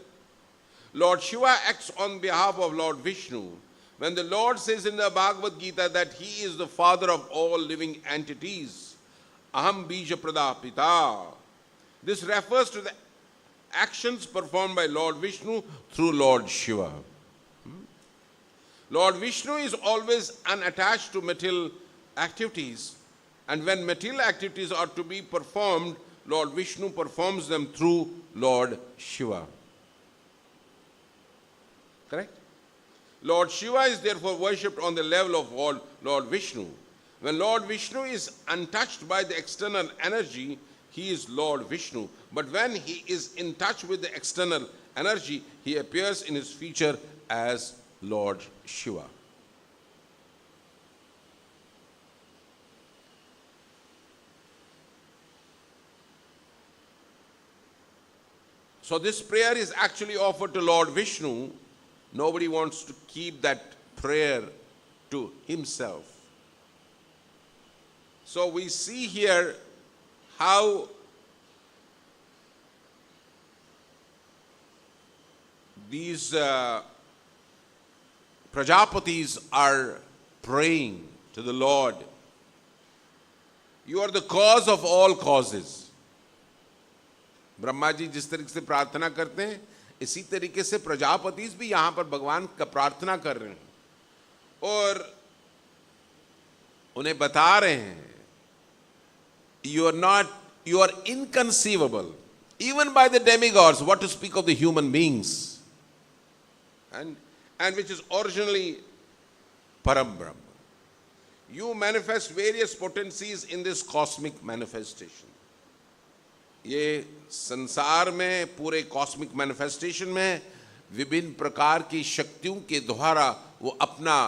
Lord Shiva acts on behalf of Lord Vishnu. When the Lord says in the Bhagavad Gita that he is the father of all living entities, Aham bija pradapita. This refers to the actions performed by Lord Vishnu through Lord Shiva. Lord Vishnu is always unattached to material activities, and when material activities are to be performed, Lord Vishnu performs them through Lord Shiva. Correct? Lord Shiva is therefore worshipped on the level of Lord Vishnu. When Lord Vishnu is untouched by the external energy, he is Lord Vishnu. But when he is in touch with the external energy, he appears in his feature as Lord Shiva. So this prayer is actually offered to Lord Vishnu. Nobody wants to keep that prayer to himself. So we see here how these Prajapatis are praying to the Lord. You are the cause of all causes. Brahma ji जिस तरीके से प्रार्थना करते हैं, इसी तरीके से प्रजापतिस भी यहाँ पर भगवान का प्रार्थना कर रहे हैं और उन्हें बता रहे हैं, you are inconceivable, even by the demigods, what to speak of the human beings, and which is originally Param Brahma. You manifest various potencies in this cosmic manifestation. ये संसार में पूरे कॉस्मिक मैनिफेस्टेशन में विभिन्न प्रकार की शक्तियों के द्वारा वो अपना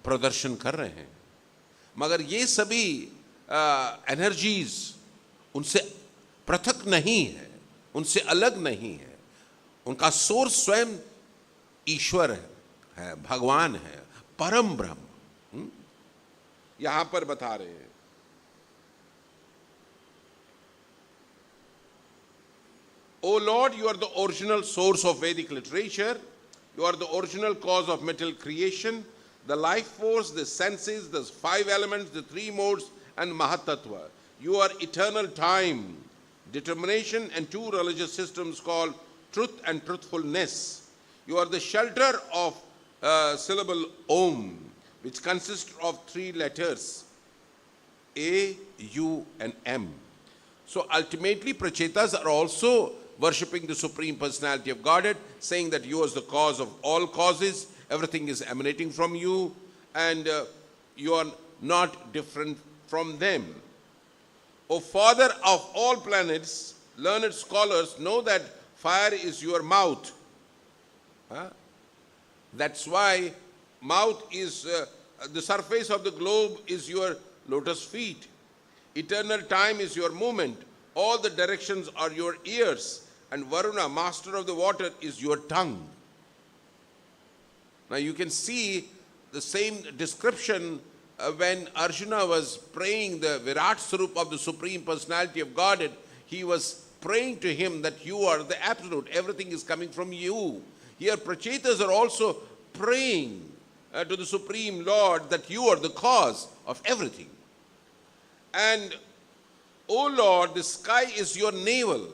प्रदर्शन कर रहे हैं, मगर ये सभी एनर्जीज उनसे पृथक नहीं है, उनसे अलग नहीं है. उनका सोर्स स्वयं ईश्वर है, भगवान है, परम ब्रह्म. यहां पर बता रहे हैं, O Lord, you are the original source of Vedic literature. You are the original cause of material creation, the life force, the senses, the 5 elements, the 3 modes, and Mahatattva. You are eternal time, determination, and 2 religious systems called truth and truthfulness. You are the shelter of syllable Om, which consists of 3 letters, A, U, and M. So ultimately, Prachetas are also worshipping the Supreme Personality of Godhead, saying that you are the cause of all causes, everything is emanating from you, and you are not different from them. O Father of all planets, learned scholars know that fire is your mouth. That's why mouth is, the surface of the globe is your lotus feet. Eternal time is your movement. All the directions are your ears. And Varuna, master of the water, is your tongue. Now you can see the same description when Arjuna was praying the Virat Swarup of the Supreme Personality of Godhead. He was praying to him that you are the absolute. Everything is coming from you. Here Prachetas are also praying to the Supreme Lord that you are the cause of everything. And, O Lord, the sky is your navel,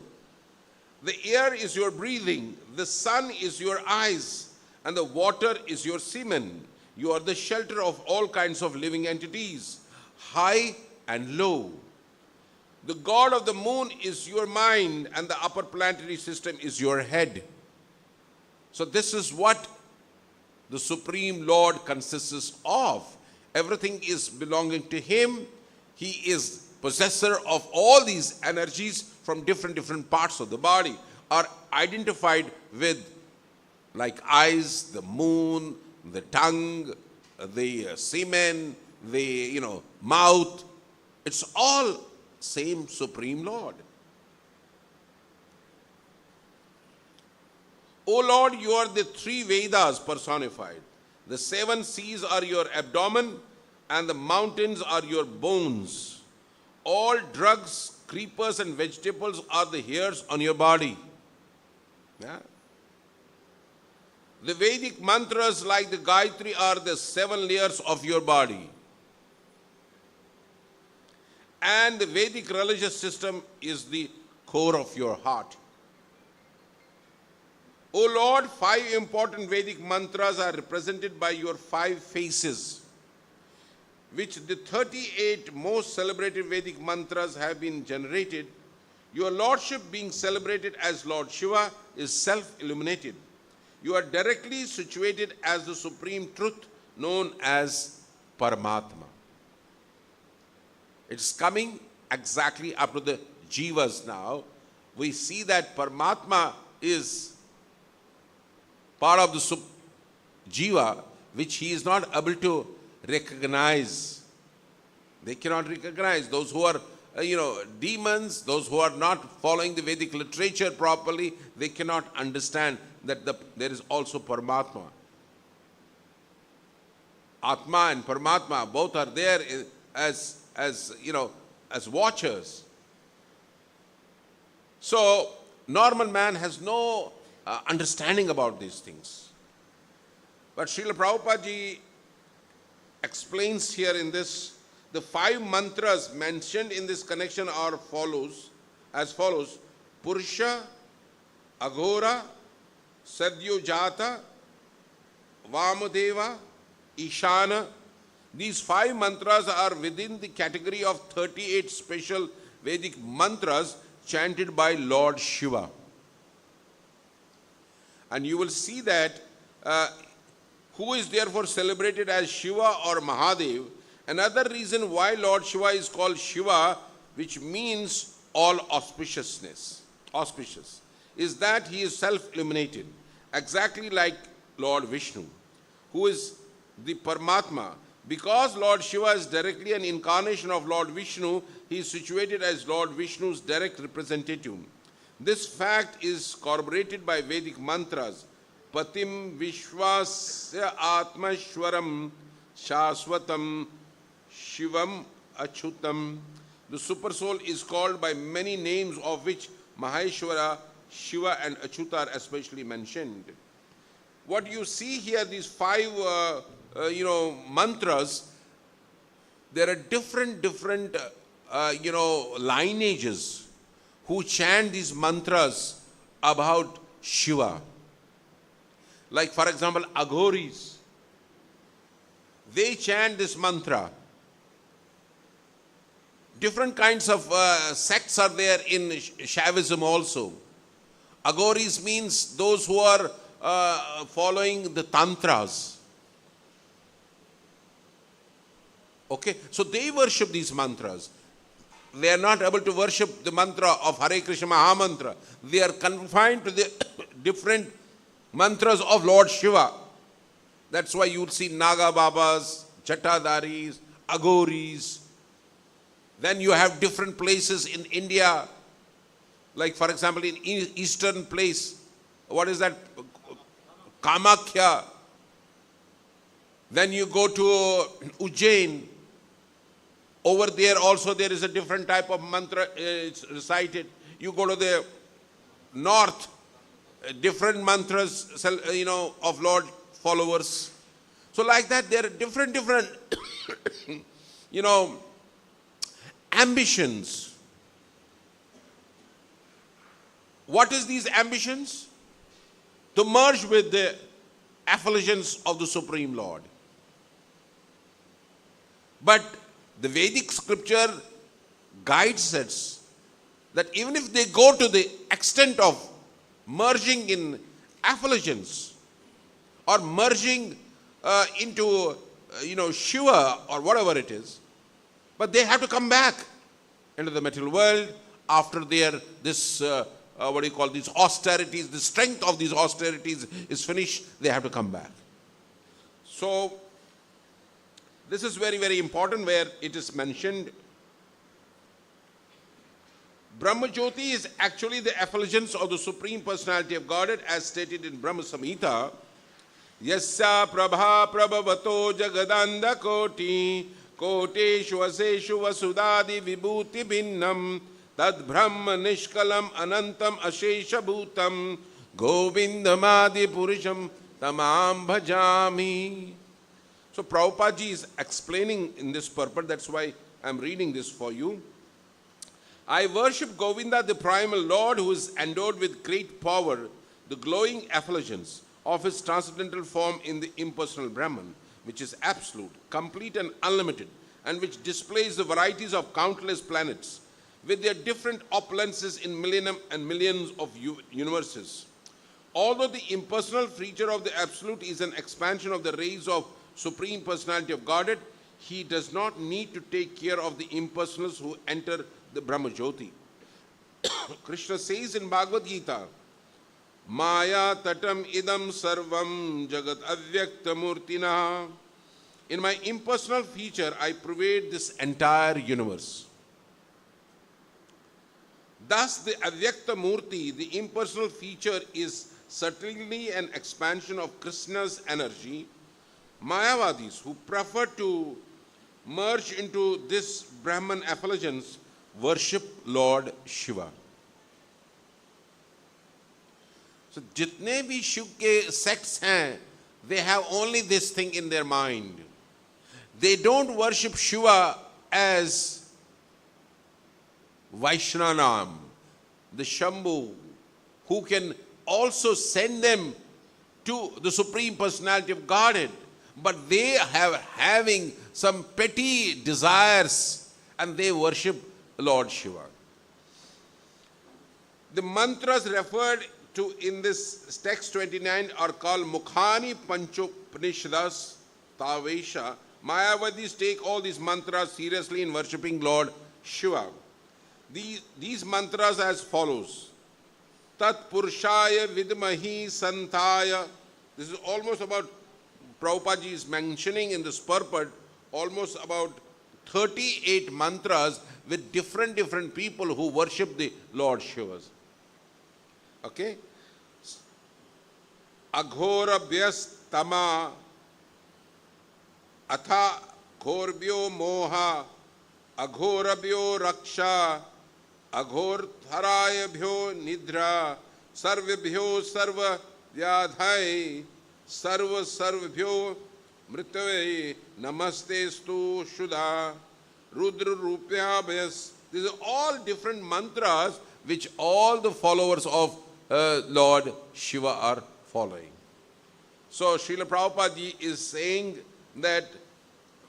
the air is your breathing, the sun is your eyes, and the water is your semen. You are the shelter of all kinds of living entities, high and low. The god of the moon is your mind, and the upper planetary system is your head. So this is what the Supreme Lord consists of. Everything is belonging to him. He is possessor of all these energies from different parts of the body, are identified with like eyes, the moon, the tongue, the semen, the mouth. It's all same Supreme Lord. O Lord, you are the 3 Vedas personified. The 7 seas are your abdomen, and the mountains are your bones. All drugs, creepers, and vegetables are the hairs on your body. Yeah? The Vedic mantras like the Gayatri are the 7 layers of your body. And the Vedic religious system is the core of your heart. O Lord, 5 important Vedic mantras are represented by your 5 faces, which the 38 most celebrated Vedic mantras have been generated. Your Lordship, being celebrated as Lord Shiva, is self-illuminated. You are directly situated as the supreme truth known as Paramatma. It's coming exactly up to the Jivas now. We see that Paramatma is part of the Jiva, which he is not able to recognize. They cannot recognize. Those who are, demons, those who are not following the Vedic literature properly, they cannot understand that there is also Paramatma. Atma and Paramatma, both are there as watchers. So, normal man has no understanding about these things. But Srila Prabhupada ji explains here in this, the 5 mantras mentioned in this connection are as follows: Purusha, Aghora, Sadyojata, Vamadeva, Ishana. These 5 mantras are within the category of 38 special Vedic mantras chanted by Lord Shiva. And you will see that who is therefore celebrated as Shiva or Mahadev. Another reason why Lord Shiva is called Shiva, which means all auspicious, is that he is self-illuminated, exactly like Lord Vishnu, who is the Paramatma. Because Lord Shiva is directly an incarnation of Lord Vishnu, he is situated as Lord Vishnu's direct representative. This fact is corroborated by Vedic mantras. Patim Vishwasya Atmashwaram Shaswatam Shivam Achutam. The Supersoul is called by many names, of which Maheshwara, Shiva and Achyuta are especially mentioned. What you see here, these 5 mantras, there are different lineages who chant these mantras about Shiva. Like, for example, Aghoris, they chant this mantra. Different kinds of sects are there in Shaivism also. Aghoris means those who are following the tantras. Okay, so they worship these mantras. They are not able to worship the mantra of Hare Krishna Mahamantra. They are confined to the different mantras of Lord Shiva. That's why you would see Naga Babas, Chattadaris, Aghoris. Then you have different places in India, like for example in eastern place, what is that? Kamakhya. Then you go to Ujjain. Over there also there is a different type of mantra it's recited. You go to the north, different mantras, of Lord followers. So like that there are different, ambitions. What is these ambitions? To merge with the effulgence of the Supreme Lord. But the Vedic scripture guides us that even if they go to the extent of merging in effulgence or merging into Shiva or whatever it is, but they have to come back into the material world after these austerities, the strength of these austerities is finished, they have to come back. So this is very, very important where it is mentioned. Brahma Jyoti is actually the effulgence of the Supreme Personality of Godhead as stated in Brahma Samhita. Yasya prabha prabhavato jagadanda koti koteshu aseshu vasudadi vibhuti bhinnam tad brahma nishkalam anantam ashesha bhutam govindamadi purusham tamam bhajami. So Prabhupada ji is explaining in this purport, that's why I am reading this for you. I worship Govinda, the primal Lord, who is endowed with great power, the glowing effulgence of his transcendental form in the impersonal Brahman, which is absolute, complete and unlimited, and which displays the varieties of countless planets with their different opulences in millennium and millions of universes. Although the impersonal feature of the Absolute is an expansion of the rays of Supreme Personality of Godhead, he does not need to take care of the impersonals who enter the Brahma Jyoti. Krishna says in Bhagavad Gita, Maya tatam idam sarvam jagat avyakta murtina. In my impersonal feature, I pervade this entire universe. Thus, the avyakta murti, the impersonal feature, is certainly an expansion of Krishna's energy. Mayavadis, who prefer to merge into this Brahman effulgence, worship Lord Shiva. So, jitne bhi Shiv ke sects hain, they have only this thing in their mind. They don't worship Shiva as Vaishnavam, the Shambhu, who can also send them to the Supreme Personality of Godhead. But they have having some petty desires and they worship Lord Shiva. The mantras referred to in this text 29 are called Mukhani Panchopanishadas Tavesha. Mayavadis take all these mantras seriously in worshipping Lord Shiva. These mantras as follows. Tat Purshaya Vidmahi Santaya. This is almost about, Prabhupada is mentioning in this purport, almost about 38 mantras with different people who worship the Lord Shivas. Okay? Aghora Vyas Tama Atha Ghorbyo Moha Aghorabhyo Raksha Aghor Tharayabhyo Nidra Sarvabhyo Sarva Vyadhai Sarva Sarvabhyo Mritave Namaste Stu Shuddha Rudra Rupya Bhayas. These are all different mantras which all the followers of Lord Shiva are following. So Srila Prabhupada ji is saying that,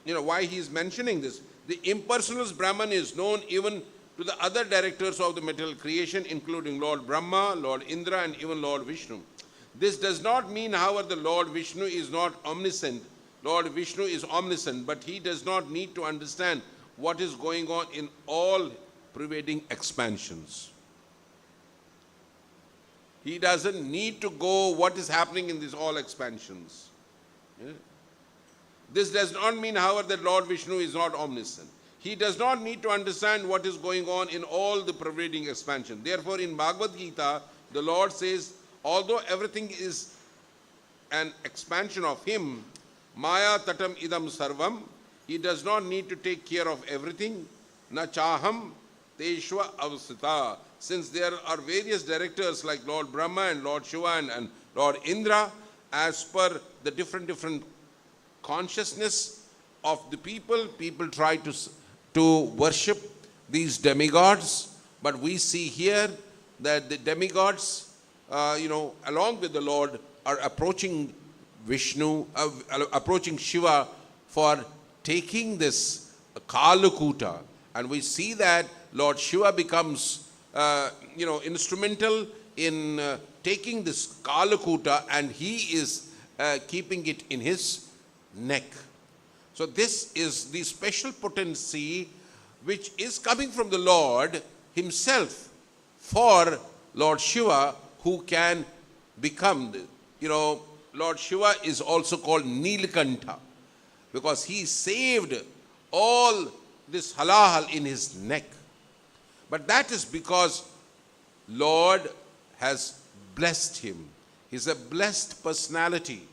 why he is mentioning this. The impersonalist Brahman is known even to the other directors of the material creation, including Lord Brahma, Lord Indra, and even Lord Vishnu. This does not mean, however, the Lord Vishnu is not omniscient. Lord Vishnu is omniscient, but he does not need to understand what is going on in all pervading expansions. He doesn't need to go what is happening in these all expansions. Yeah? This does not mean, however, that Lord Vishnu is not omniscient. He does not need to understand what is going on in all the pervading expansion. Therefore, in Bhagavad Gita, the Lord says, although everything is an expansion of him, Maya tatam idam sarvam, he does not need to take care of everything. Na chaham teshva avasita. Since there are various directors like Lord Brahma and Lord Shiva and Lord Indra, as per the different consciousness of the people try to worship these demigods. But we see here that the demigods, along with the Lord, are approaching Vishnu, approaching Shiva for taking this Kalakuta. And we see that Lord Shiva becomes, instrumental in taking this Kalakuta, and he is keeping it in his neck. So this is the special potency which is coming from the Lord himself for Lord Shiva, who can become, Lord Shiva is also called Nilkantha because he saved all this halahal in his neck. But that is because Lord has blessed him. He's a blessed personality.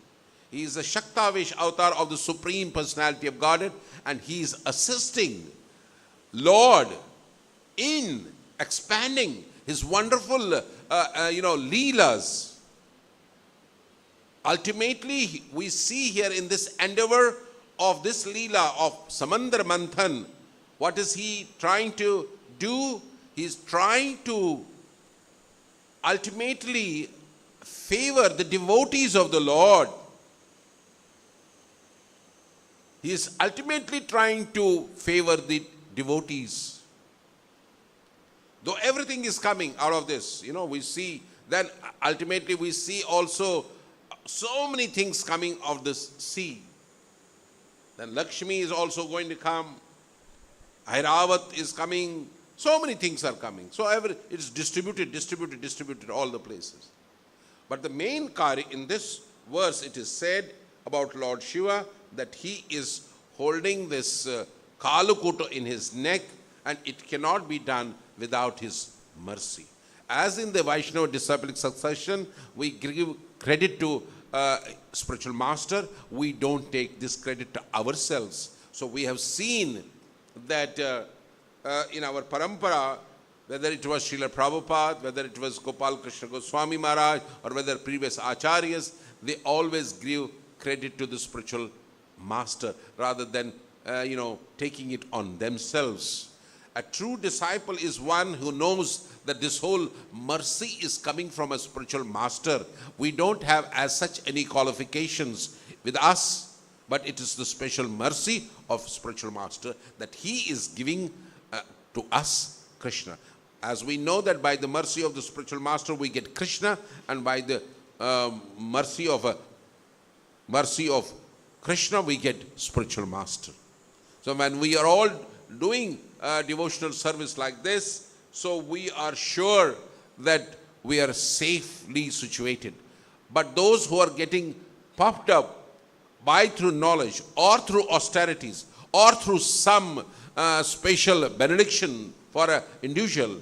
He is a Shaktavesh avatar of the Supreme Personality of Godhead, and he is assisting Lord in expanding his wonderful, leelas. Ultimately, we see here in this endeavor of this leela of Samandar Manthan, what is he trying to do? He's trying to ultimately favor the devotees of the Lord. He is ultimately trying to favor the devotees. Though everything is coming out of this, we see, then ultimately we see also so many things coming of this sea. Then Lakshmi is also going to come. Airavat is coming. So many things are coming. So it's distributed all the places. But the main karya in this verse, it is said about Lord Shiva that he is holding this Kalukuta in his neck, and it cannot be done without his mercy. As in the Vaishnava disciplic succession, we give credit to spiritual master. We don't take this credit to ourselves. So we have seen that in our parampara, whether it was Srila Prabhupada, whether it was Gopal Krishna Goswami Maharaj, or whether previous acharyas, they always give credit to the spiritual master rather than taking it on themselves. A true disciple is one who knows that this whole mercy is coming from a spiritual master. We don't have as such any qualifications with us, but it is the special mercy of spiritual master that he is giving to us Krishna. As we know that by the mercy of the spiritual master we get Krishna, and by the mercy of Krishna we get spiritual master. So when we are all doing devotional service like this, so we are sure that we are safely situated. But those who are getting puffed up by through knowledge or through austerities or through some special benediction for an individual,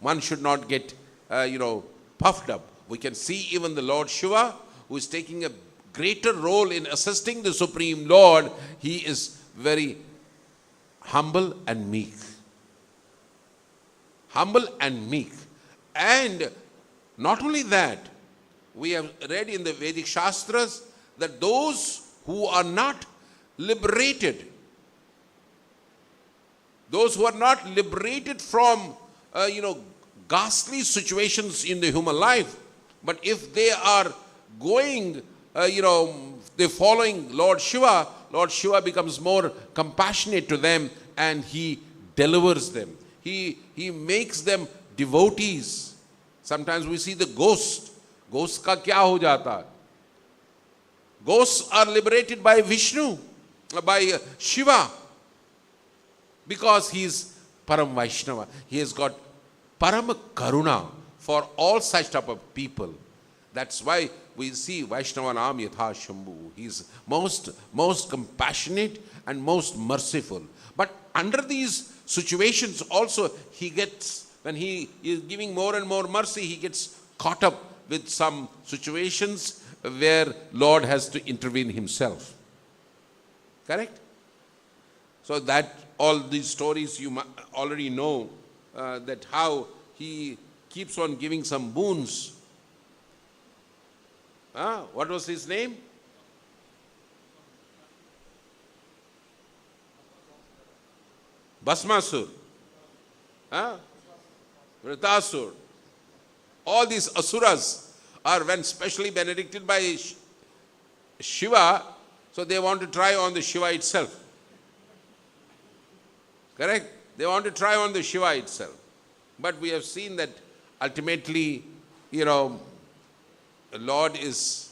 one should not get puffed up. We can see even the Lord Shiva, who is taking a greater role in assisting the Supreme Lord. He is very humble and meek. Humble and meek. And not only that, we have read in the Vedic Shastras that those who are not liberated, from ghastly situations in the human life, but if they are going, they're following Lord Shiva becomes more compassionate to them and he delivers them. He makes them devotees. Sometimes we see the ghost. Ghosts ka kya ho jata? Ghosts are liberated by Vishnu, by Shiva, because he is Param Vaishnava. He has got Param Karuna for all such type of people. That's why we see Vaishnava Nam Yatha Shambhu. He is most compassionate and most merciful. But under these situations also, when he is giving more and more mercy, he gets caught up with some situations where Lord has to intervene himself. Correct? So that all these stories you already know, that how he keeps on giving some boons. What was his name? Bhasmasur. Vritasur. All these asuras are when specially benedicted by Shiva, so they want to try on the Shiva itself. Correct? They want to try on the Shiva itself. But we have seen that ultimately, the Lord is,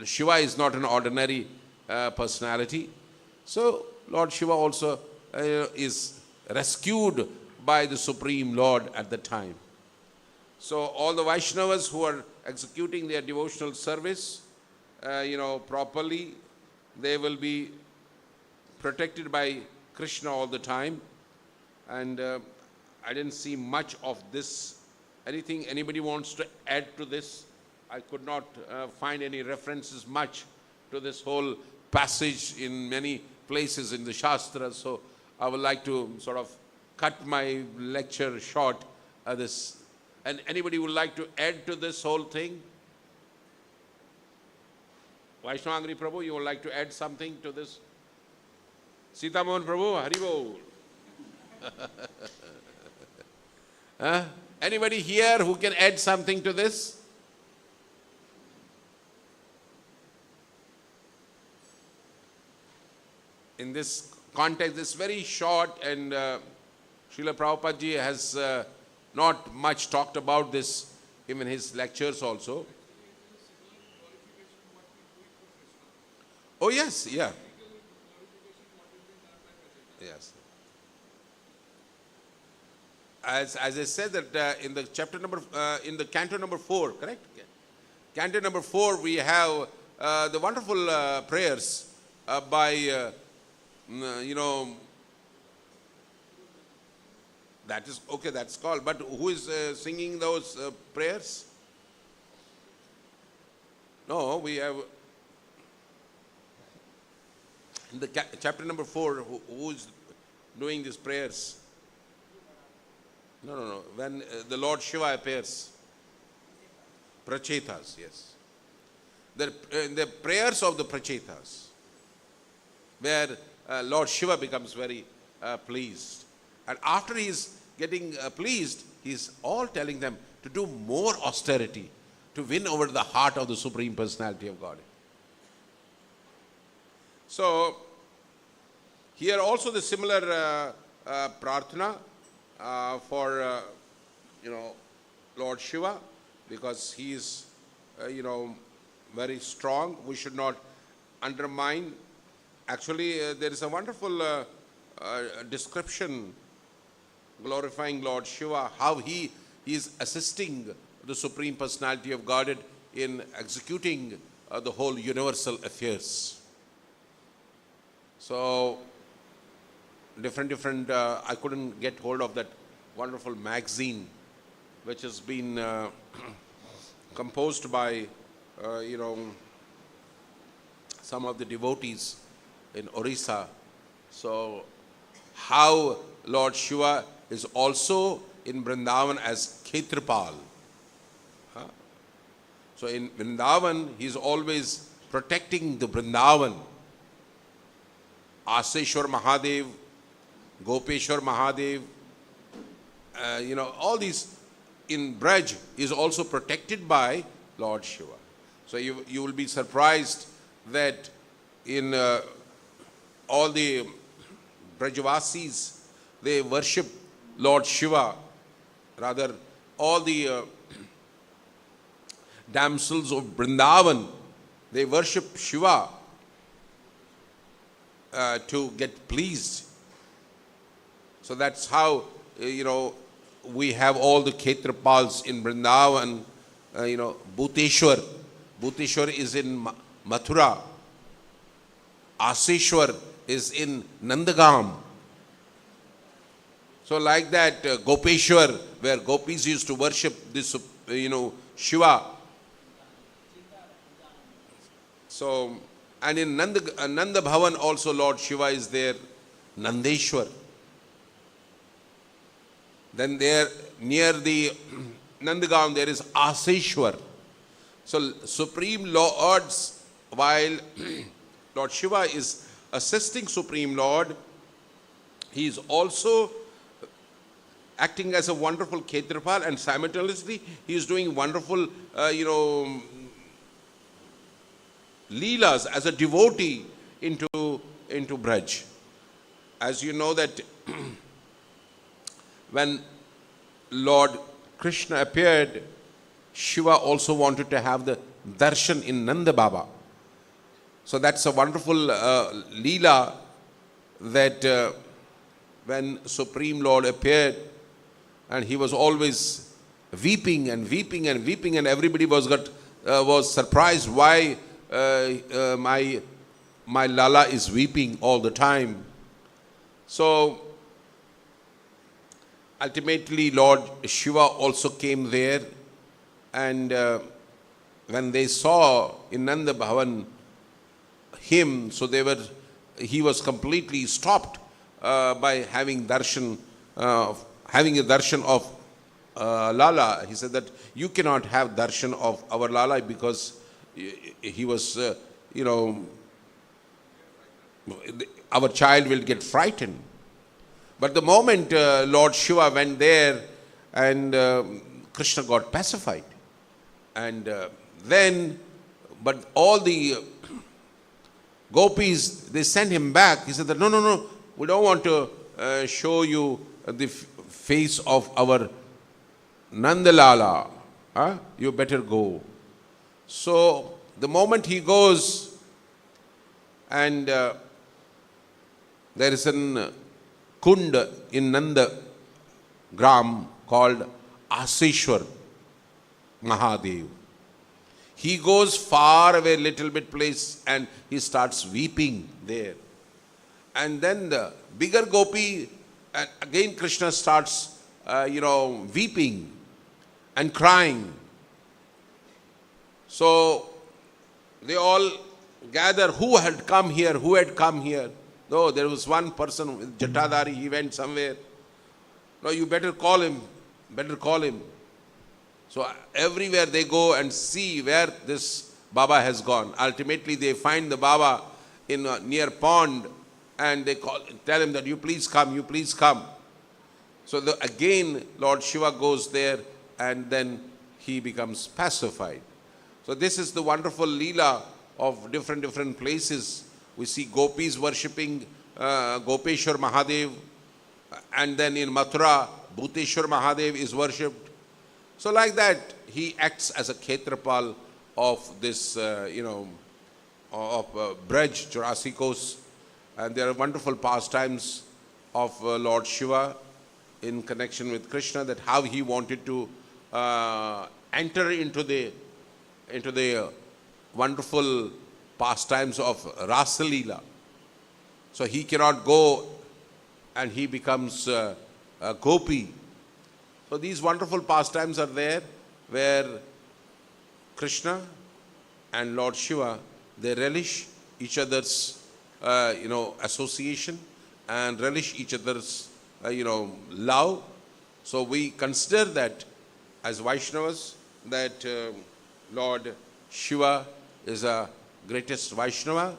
Shiva is not an ordinary personality. So Lord Shiva also is rescued by the Supreme Lord at the time. So all the Vaishnavas who are executing their devotional service, properly, they will be protected by Krishna all the time. And I didn't see much of this. Anything anybody wants to add to this? I could not find any references much to this whole passage in many places in the Shastra. So I would like to sort of cut my lecture short. And anybody would like to add to this whole thing? Vaishnavangri Prabhu, you would like to add something to this? Sita Mohan Prabhu, Hari Bol. Huh? Anybody here who can add something to this? In this context, it's very short, and Srila Prabhupada ji has not much talked about this, even in his lectures also. Oh yes, yeah. Yes. As I said that in the chapter number, in the canto number 4, correct? Canto number 4, we have the wonderful prayers by, that is, okay, that's called, but who is singing those prayers? No, we have, in the chapter number 4, who is doing these prayers? No. When the Lord Shiva appears. Prachetas, yes. The prayers of the Prachetas, where Lord Shiva becomes very pleased. And after he is getting pleased, he is all telling them to do more austerity, to win over the heart of the Supreme Personality of God. So, here also the similar prarthana for, Lord Shiva, because he is, very strong. We should not undermine. Actually, there is a wonderful description glorifying Lord Shiva, how he is assisting the Supreme Personality of Godhead in executing the whole universal affairs. So, different, I couldn't get hold of that wonderful magazine which has been composed by, some of the devotees in Orissa. So, how Lord Shiva is also in Vrindavan as Kshetrapal. So, in Vrindavan, he is always protecting the Vrindavan. Aseshwar Mahadev, Gopeshwar Mahadev, all these in Braj is also protected by Lord Shiva. So you will be surprised that in all the Brajvasis, they worship Lord Shiva. Rather, all the damsels of Vrindavan, they worship Shiva to get pleased. So that's how, we have all the Kshetrapals in Vrindavan, Bhuteshwar. Bhuteshwar is in Mathura. Aseshwar is in Nandagam. So like that, Gopeshwar, where gopis used to worship this, Shiva. So, and in Nanda Bhavan also Lord Shiva is there, Nandeshwar. Then there, near the Nandagam, there is Aseshwar. So, Supreme Lords, while Lord Shiva is assisting Supreme Lord, he is also acting as a wonderful Kshetrapal, and simultaneously he is doing wonderful, leelas as a devotee into Braj. As you know that when Lord Krishna appeared, Shiva also wanted to have the darshan in Nanda Baba. So that's a wonderful leela that when Supreme Lord appeared, and he was always weeping and weeping and weeping, and everybody was surprised why my Lala is weeping all the time. So ultimately Lord Shiva also came there, and when they saw in Nanda Bhavan him, so he was completely stopped by having a darshan of Lala. He said that you cannot have darshan of our Lala because he was, our child will get frightened. But the moment Lord Shiva went there and Krishna got pacified. And but all the gopis, they sent him back. He said that, no, no, no, we don't want to show you the face of our Nandalala. You better go. So the moment he goes, and there is an kund in Nanda Gram called Aseshwar Mahadev. He goes far away, little bit place, and he starts weeping there. And then the bigger gopi, and again Krishna starts, weeping and crying. So they all gather, who had come here, who had come here. No, there was one person with Jatadhari, he went somewhere. No, you better call him, better call him. So everywhere they go and see where this Baba has gone. Ultimately they find the Baba in a near pond, and they tell him that you please come, you please come. So again Lord Shiva goes there, and then he becomes pacified. So this is the wonderful Leela of different places. We see gopis worshipping Gopeshwar Mahadev, and then in Mathura, Bhuteshwar Mahadev is worshipped. So like that, he acts as a Khetrapal of this, of Braj, Jurassicos. And there are wonderful pastimes of Lord Shiva in connection with Krishna, that how he wanted to enter into the wonderful pastimes of Rasalila. So he cannot go, and he becomes a gopi. So these wonderful pastimes are there, where Krishna and Lord Shiva, they relish each other's association, and relish each other's love. So we consider that as Vaishnavas, that Lord Shiva is a greatest Vaishnava,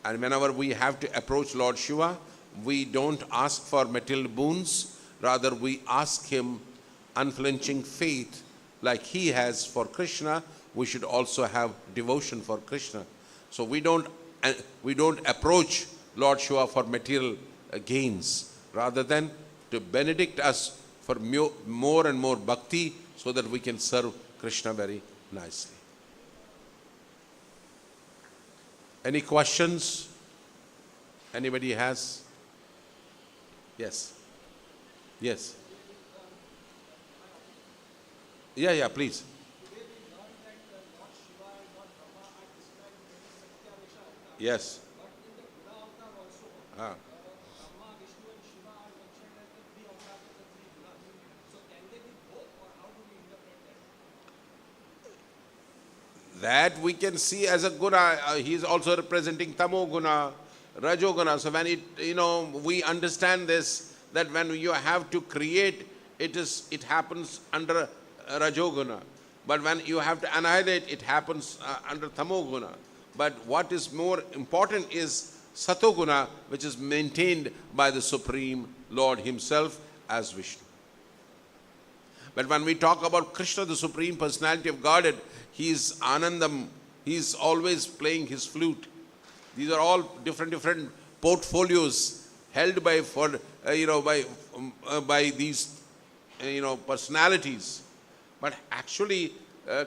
and whenever we have to approach Lord Shiva, we don't ask for material boons, rather we ask him unflinching faith like he has for Krishna. We should also have devotion for Krishna. So we don't approach Lord Shiva for material gains, rather than to benedict us for more and more bhakti, so that we can serve Krishna very nicely. Any questions? Anybody has? Yes. Yes. Yeah, please. Yes. That we can see as a guna. He is also representing tamo guna, rajo guna. So when we understand this, that when you have to create, it happens under rajo guna. But when you have to annihilate, it happens under tamo guna. But what is more important is sato guna, which is maintained by the Supreme Lord himself as Vishnu. But when we talk about Krishna, the Supreme Personality of Godhead, he is Anandam. He is always playing his flute. These are all different portfolios held by these personalities. But actually,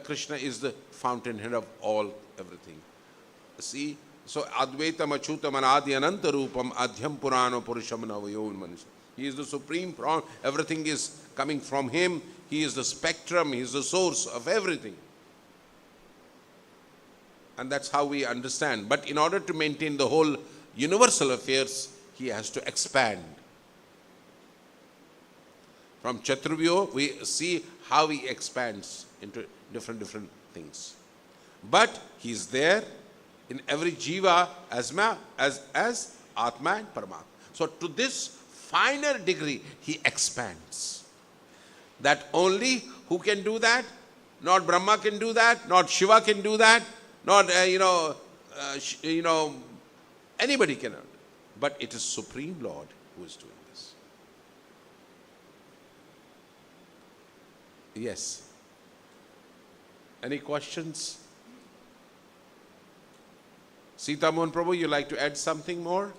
Krishna is the fountainhead of everything. See, so Advaitam Achyutam Anadi Ananta Rupam Adhyam Purana Purusham Navayon Manushya. He is the supreme, everything is coming from him. He is the spectrum, he is the source of everything. And that's how we understand. But in order to maintain the whole universal affairs, he has to expand. From Chaturvyo, we see how he expands into different things. But he is there in every jiva as Atma and Paramatma. So to this finer degree, he expands. That only who can do that? Not Brahma can do that, not Shiva can do that, not anybody cannot. But it is Supreme Lord who is doing this. Yes. Any questions? Sita Mohan Prabhu, you like to add something more?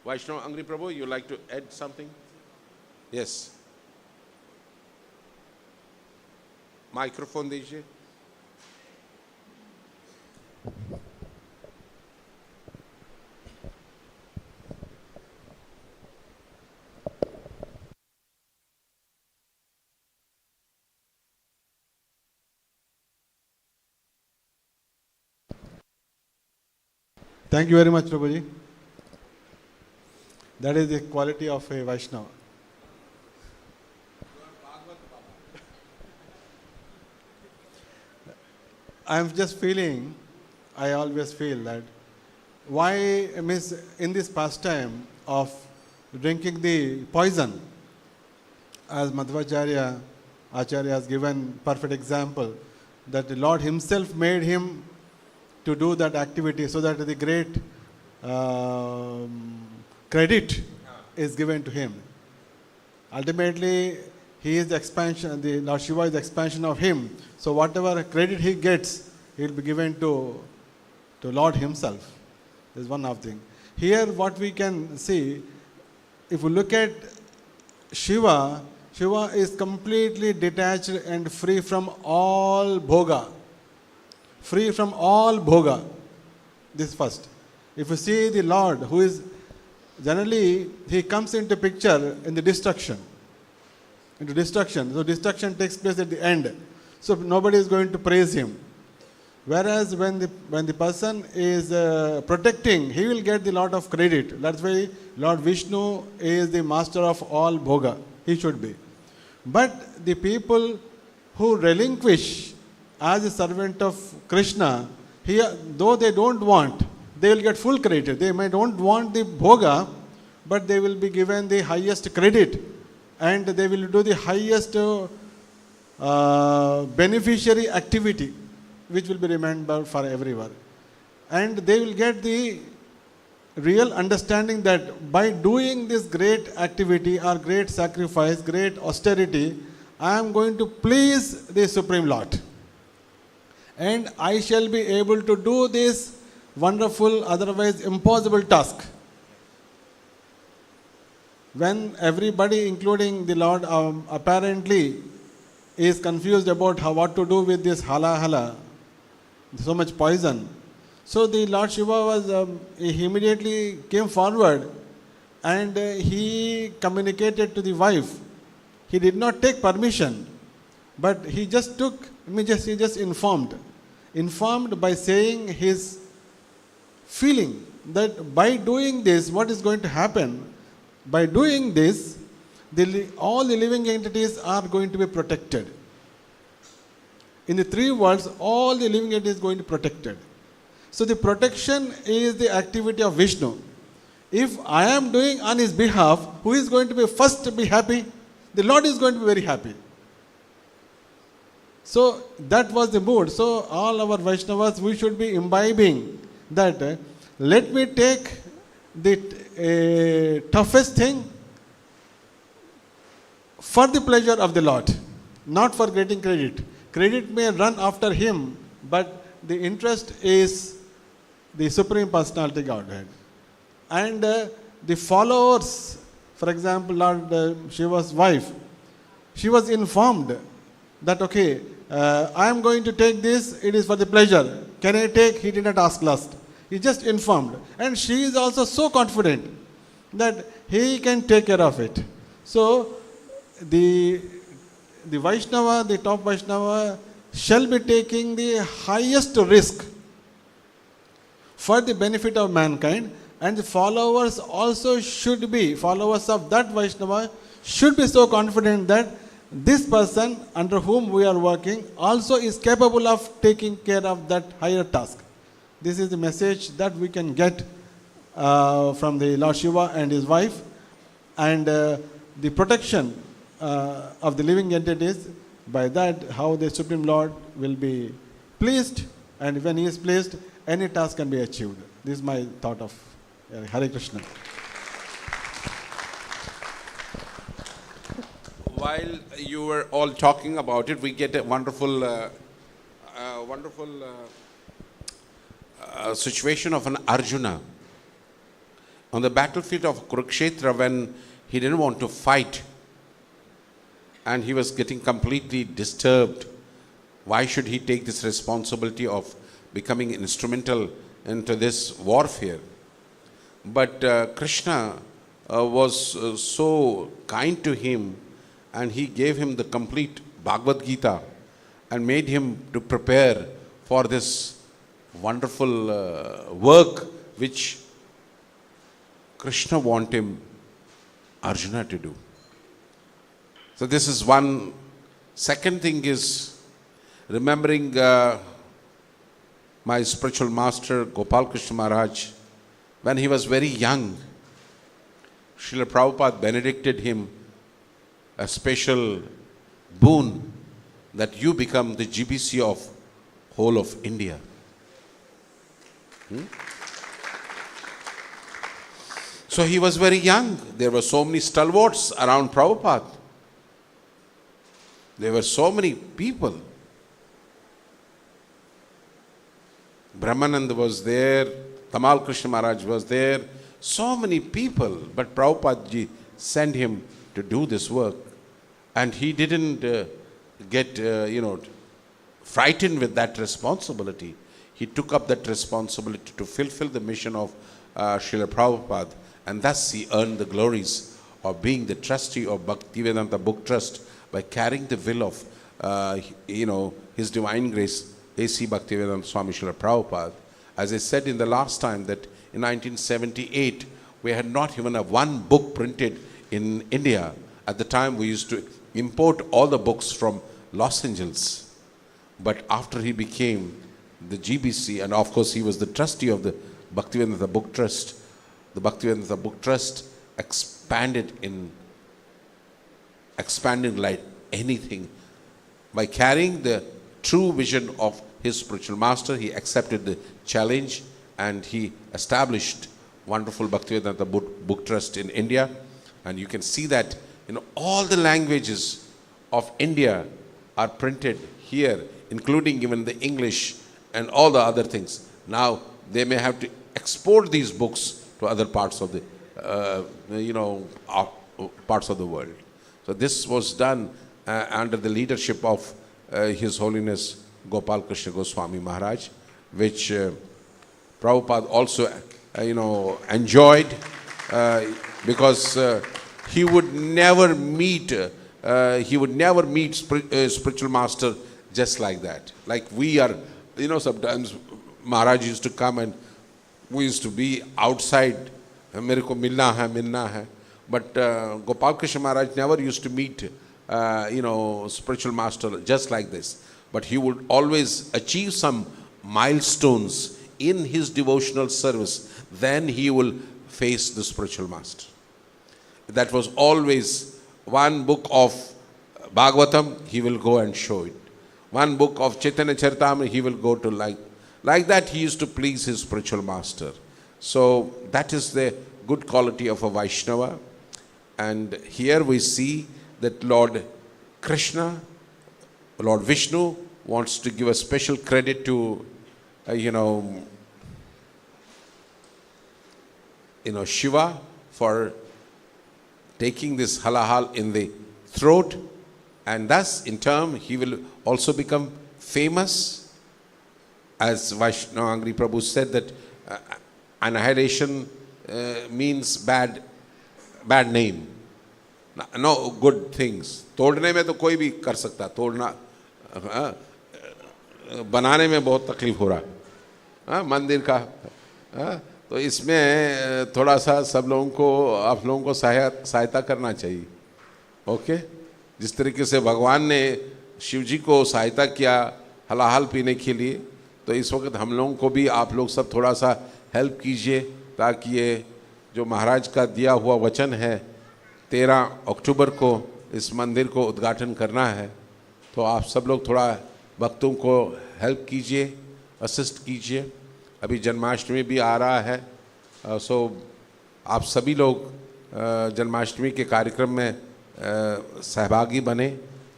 Vaishnava Angri Prabhu, you like to add something? Yes. Microphone दीजिए. Thank you very much, Prabhuji. That is the quality of a Vaishnava. I am just feeling, I always feel that why means in this pastime of drinking the poison, as Madhvacharya Acharya has given perfect example, that the Lord himself made him to do that activity so that the great credit is given to him. Ultimately, he is the expansion, the Lord Shiva is the expansion of him. So whatever credit he gets, he will be given to Lord himself. This is one of the things. Here what we can see, if we look at Shiva, Shiva is completely detached and free from all bhoga. Free from all bhoga. This first. If you see the Lord, who is generally, he comes into picture in the destruction. Into destruction. So destruction takes place at the end. So nobody is going to praise him. Whereas when the person is protecting, he will get the lot of credit. That's why Lord Vishnu is the master of all bhoga. He should be. But the people who relinquish as a servant of Krishna, here, though they don't want, they will get full credit. They may don't want the bhoga, but they will be given the highest credit. And they will do the highest beneficiary activity, which will be remembered for everyone. And they will get the real understanding that by doing this great activity or great sacrifice, great austerity, I am going to please the Supreme Lord. And I shall be able to do this wonderful, otherwise impossible task. When everybody, including the Lord, apparently is confused about what to do with this hala, so much poison. So the Lord Shiva was, he immediately came forward and he communicated to the wife. He did not take permission, but he just he just informed by saying his feeling that by doing this, what is going to happen? By doing this, all the living entities are going to be protected. In the three worlds, all the living entities are going to be protected. So the protection is the activity of Vishnu. If I am doing on his behalf, who is going to be first to be happy? The Lord is going to be very happy. So that was the mood. So all our Vaishnavas, we should be imbibing that let me take the toughest thing for the pleasure of the Lord, not for getting credit. Credit may run after him, but the interest is the Supreme Personality Godhead. And the followers, for example, Lord Shiva's wife, she was informed that, okay, I am going to take this, it is for the pleasure. Can I take? He did not ask last. He just informed. And she is also so confident that he can take care of it. So, the Vaishnava, the top Vaishnava, shall be taking the highest risk for the benefit of mankind, and the followers also should be, followers of that Vaishnava should be so confident that this person under whom we are working also is capable of taking care of that higher task. This is the message that we can get from the Lord Shiva and his wife, and the protection of the living entities. By that, how the Supreme Lord will be pleased, and when he is pleased, any task can be achieved. This is my thought of Hare Krishna. while you were all talking about it, we get a wonderful, situation of an Arjuna on the battlefield of Kurukshetra when he didn't want to fight and he was getting completely disturbed. Why should he take this responsibility of becoming instrumental into this warfare? But Krishna was so kind to him, and he gave him the complete Bhagavad Gita and made him to prepare for this wonderful work which Krishna wanted him, Arjuna, to do. So this is one. Second thing is remembering my spiritual master Gopal Krishna Maharaj. When he was very young, Srila Prabhupada benedicted him a special boon that you become the GBC of whole of India. So he was very young. There were so many stalwarts around Prabhupada. There were so many people. Brahmananda was there, Tamal Krishna Maharaj was there, so many people. But Prabhupada ji sent him to do this work. And he didn't get, frightened with that responsibility. He took up that responsibility to fulfill the mission of Srila Prabhupada. And thus he earned the glories of being the trustee of Bhaktivedanta Book Trust by carrying the will of, His Divine Grace, A.C. Bhaktivedanta Swami Srila Prabhupada. As I said in the last time that in 1978, we had not even one book printed in India. At the time, we used to import all the books from Los Angeles. But after he became the GBC, and of course he was the trustee of the Bhaktivedanta Book Trust, the Bhaktivedanta Book Trust expanded like anything. By carrying the true vision of his spiritual master, he accepted the challenge and he established wonderful Bhaktivedanta Book Trust in India. And you can see that all the languages of India are printed here, including even the English and all the other things. Now they may have to export these books to other parts of the, parts of the world. So this was done under the leadership of His Holiness Gopal Krishna Goswami Maharaj, which Prabhupada also, enjoyed because he would never meet spiritual master just like that. Like we are, sometimes Maharaj used to come and we used to be outside. Mere ko milna hai. But Gopal Krishna Maharaj never used to meet, spiritual master just like this. But he would always achieve some milestones in his devotional service. Then he will face the spiritual master. That was always one book of Bhagavatam, he will go and show it. One book of Chaitanya Charitamrita, he will go to like that he used to please his spiritual master. So that is the good quality of a Vaishnava. And here we see that Lord Krishna, Lord Vishnu wants to give a special credit to, Shiva for taking this halahal in the throat, and thus in turn he will also become famous. As Vaishnava Angri Prabhu said that annihilation means bad name, no good things. तोड़ने में तो कोई भी कर सकता, तोड़ना बनाने में बहुत तकलीफ हो रहा मंदिर का. तो इसमें थोड़ा सा सब लोगों को, आप लोगों को सहायता करना चाहिए. ओके, जिस तरीके से भगवान ने शिव जी को सहायता किया हलाहल पीने के लिए, तो इस वक्त हम लोगों को भी आप लोग सब थोड़ा सा हेल्प कीजिए ताकि ये जो महाराज का दिया हुआ वचन है 13 अक्टूबर को इस मंदिर को उद्घाटन करना है, तो आप सब लोग थोड़ा भक्तों को हेल्प कीजिए, असिस्ट कीजिए. अभी जन्माष्टमी भी आ रहा है, सो आप सभी लोग जन्माष्टमी के कार्यक्रम में सहभागी बने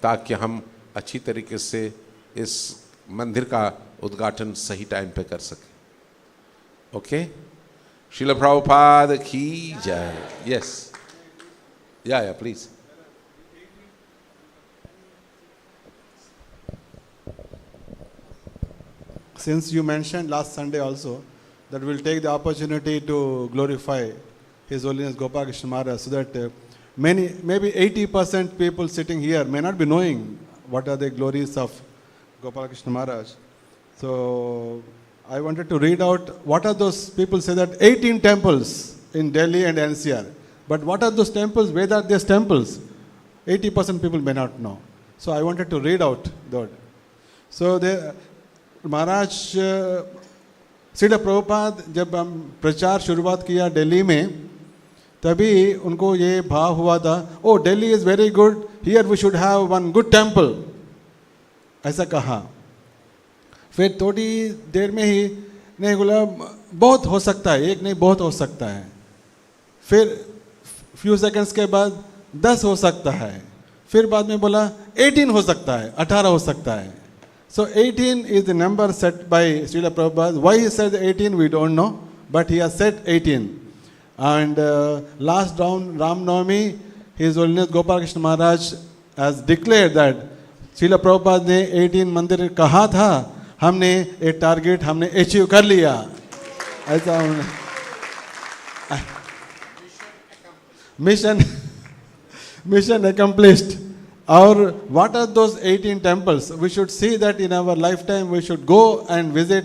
ताकि हम अच्छी तरीके से इस मंदिर का उद्घाटन सही टाइम पे कर सकें। ओके, श्रील प्रभुपाद की जय। यस, या please. Since you mentioned last Sunday also that we'll take the opportunity to glorify His Holiness Gopal Krishna Maharaj, so that maybe 80% people sitting here may not be knowing what are the glories of Gopal Krishna Maharaj. So I wanted to read out what are those people say that 18 temples in Delhi and NCR. But what are those temples? Where are these temples? 80% people may not know. So I wanted to read out that. So महाराज श्रील प्रभुपाद जब हम प्रचार शुरुआत किया दिल्ली में, तभी उनको ये भाव हुआ था, O Delhi is very good, here we should have one good temple, ऐसा कहा। फिर थोड़ी देर में ही नहीं बोला बहुत हो सकता है, एक नहीं बहुत हो सकता है। फिर फ्यू सेकंड्स के बाद 10 हो सकता है। फिर बाद में बोला 18 हो सकता है, 18 हो सकता है। So 18 is the number set by Srila Prabhupada. Why he said 18 we don't know, but he has said 18. And last round Ram Navami, His Holiness Gopal Krishna Maharaj has declared that Srila Prabhupada ने 18 मंदिर कहा था, हमने एक target हमने achieve कर लिया, ऐसा mission accomplished. Or what are those 18 temples? We should see that in our lifetime. We should go and visit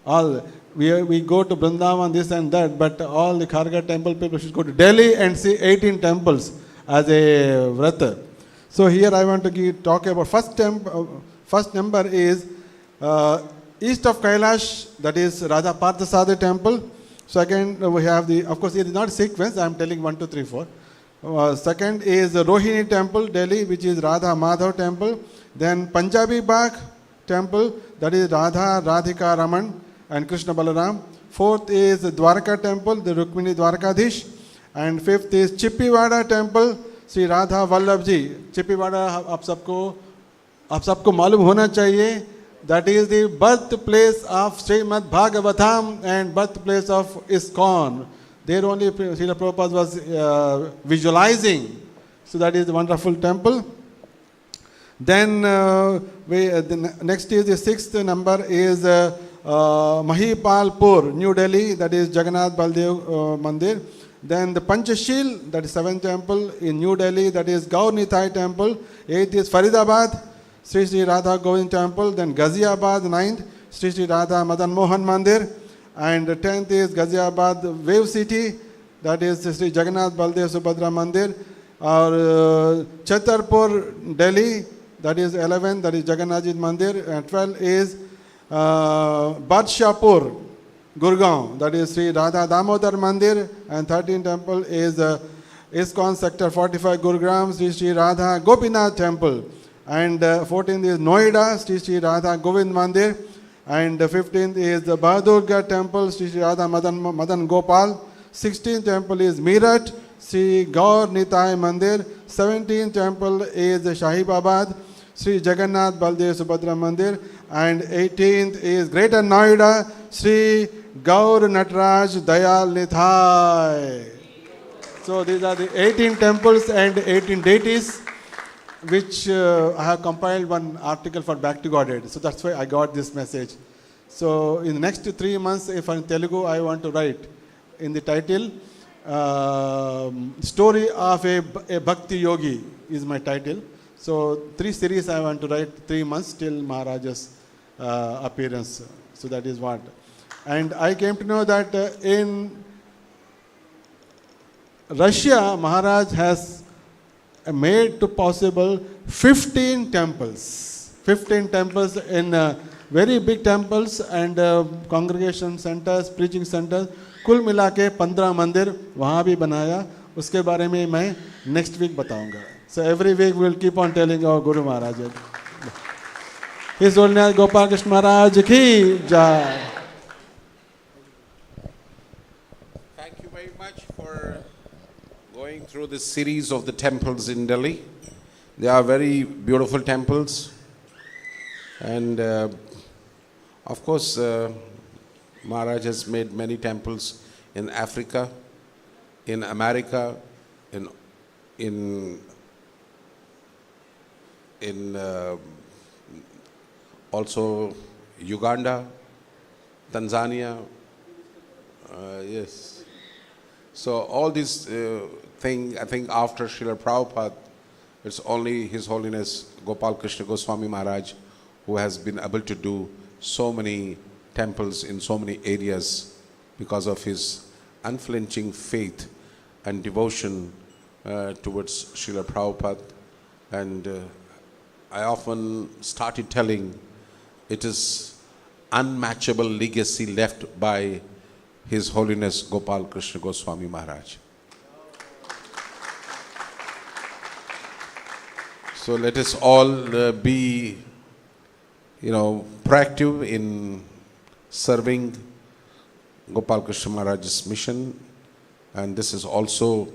all. We go to Vrindavan, this and that, but all the Kharghar temple people should go to Delhi and see 18 temples as a vrata. So here I want to talk about first number is east of Kailash, that is Radha Parthasadi temple. Second we have of course it is not sequence, I am telling 1, 2, 3, 4. Second is the Rohini temple, Delhi, which is Radha Madhav temple. Then Punjabi Bagh temple, that is Radha Radhika Raman and Krishna Balaram. Fourth is the Dwarka temple, the Rukmini Dwarkadhish. And fifth is Chippivada temple, Sri Radha Vallabhji. Chippivada आप सबको मालूम होना चाहिए, that is the birthplace of Srimad Bhagavatam and birthplace of ISKCON. There only Srila Prabhupada was visualizing. So that is a wonderful temple. Then the next is the sixth number is Mahipalpur, New Delhi, that is Jagannath Baldev Mandir. Then the Panchashil, that is seventh temple in New Delhi, that is Gaur Nitai temple. Eighth is Faridabad, Sri Sri Radha Govind temple. Then Ghaziabad, ninth, Sri Sri Radha Madan Mohan Mandir. And the 10th is Ghaziabad Wave City, that is Sri Jagannath Baldev Subhadra Mandir. Or Chhatarpur, Delhi, that is 11th, that is Jagannathji Mandir. And 12th is Badshahpur, Gurgaon, that is Sri Radha Damodar Mandir. And 13th temple is ISKCON Sector 45, Gurugram, Sri Sri Radha Gopinath Temple. And 14th is Noida, Sri Sri Radha Govind Mandir. And 15th is the Bahadurgarh temple, Sri Sri Radha Madan Gopal. 16th temple is Meerut, Sri Gaur Nitai Mandir. 17th temple is Shahibabad, Sri Jagannath Baldev Subhadra Mandir. And 18th is Greater Noida, Sri Gaur Nataraj Dayal Nithai. So these are the 18 temples and 18 deities, which I have compiled one article for Back to Godhead. So that's why I got this message. So in the next 3 months, if in Telugu, I want to write in the title, Story of a Bhakti Yogi is my title. So 3 series I want to write, 3 months till Maharaj's appearance. So that is what. And I came to know that in Russia, Maharaj has made to possible 15 temples. 15 temples in very big temples and congregation centers, preaching centers. कुल मिला के 15 मंदिर वहाँ भी बनाया. उसके बारे में मैं next week बताऊंगा. So every week we will keep on telling our Guru Maharaj. His Holiness Gopal Krishna Maharaj ki jai. Thank you very much for going going through this series of the temples in Delhi. They are very beautiful temples. And of course, Maharaj has made many temples in Africa, in America, in also Uganda, Tanzania. Yes. So all these things, I think after Srila Prabhupada, it's only His Holiness Gopal Krishna Goswami Maharaj who has been able to do so many temples in so many areas because of his unflinching faith and devotion towards Srila Prabhupada. And I often started telling it is unmatchable legacy left by His Holiness Gopal Krishna Goswami Maharaj. So let us all be, proactive in serving Gopal Krishna Maharaj's mission. And this is also a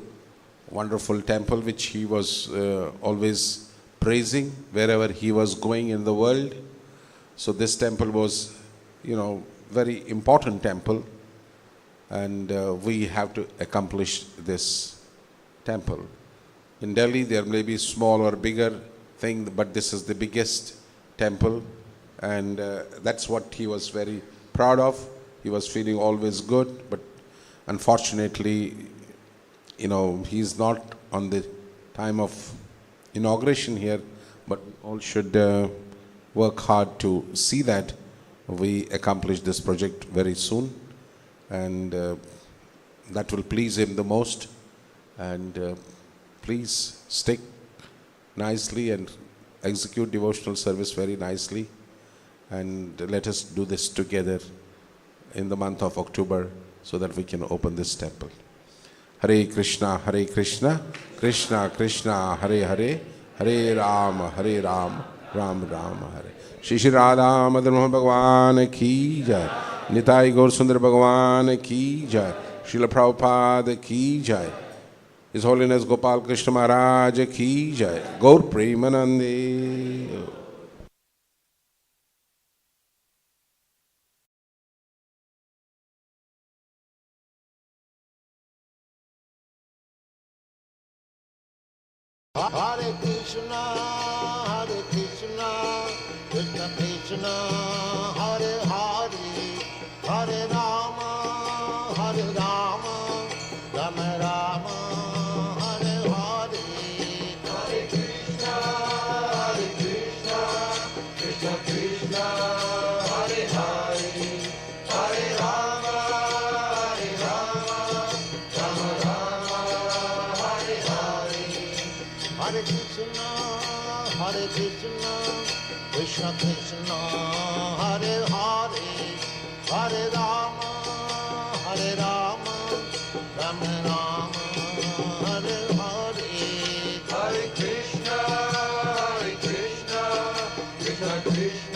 wonderful temple which he was always praising wherever he was going in the world. So this temple was, very important temple. And we have to accomplish this temple. In Delhi, there may be small or bigger thing, but this is the biggest temple. And that's what he was very proud of. He was feeling always good, but unfortunately, he's not on the time of inauguration here, but all should work hard to see that we accomplish this project very soon. And that will please him the most. And please stick nicely and execute devotional service very nicely. And let us do this together in the month of October so that we can open this temple. Hare Krishna, Krishna Krishna, Hare Hare, Hare Rama, Ram Ram, Hare. Shri Shri Radha Madan Mohan Bhagwan ki jai. Nitai Gaur Sundar Bhagwan ki jai. Srila Prabhupada ki jai. His Holiness Gopal Krishna Maharaj ki jai. Gaur Premanande. Hare Krishna, Krishna Krishna, Hare Hare, Hare Rama, Rama Rama, Hare Hare. Hare Krishna, Krishna Krishna, Hare Hare, Hare Rama, Rama Rama, Hare Hare. Hare Krishna, Krishna Krishna, Hare Hare, Hare Rama, Rama Rama, Hare Hare. Hare Krishna, Krishna Krishna.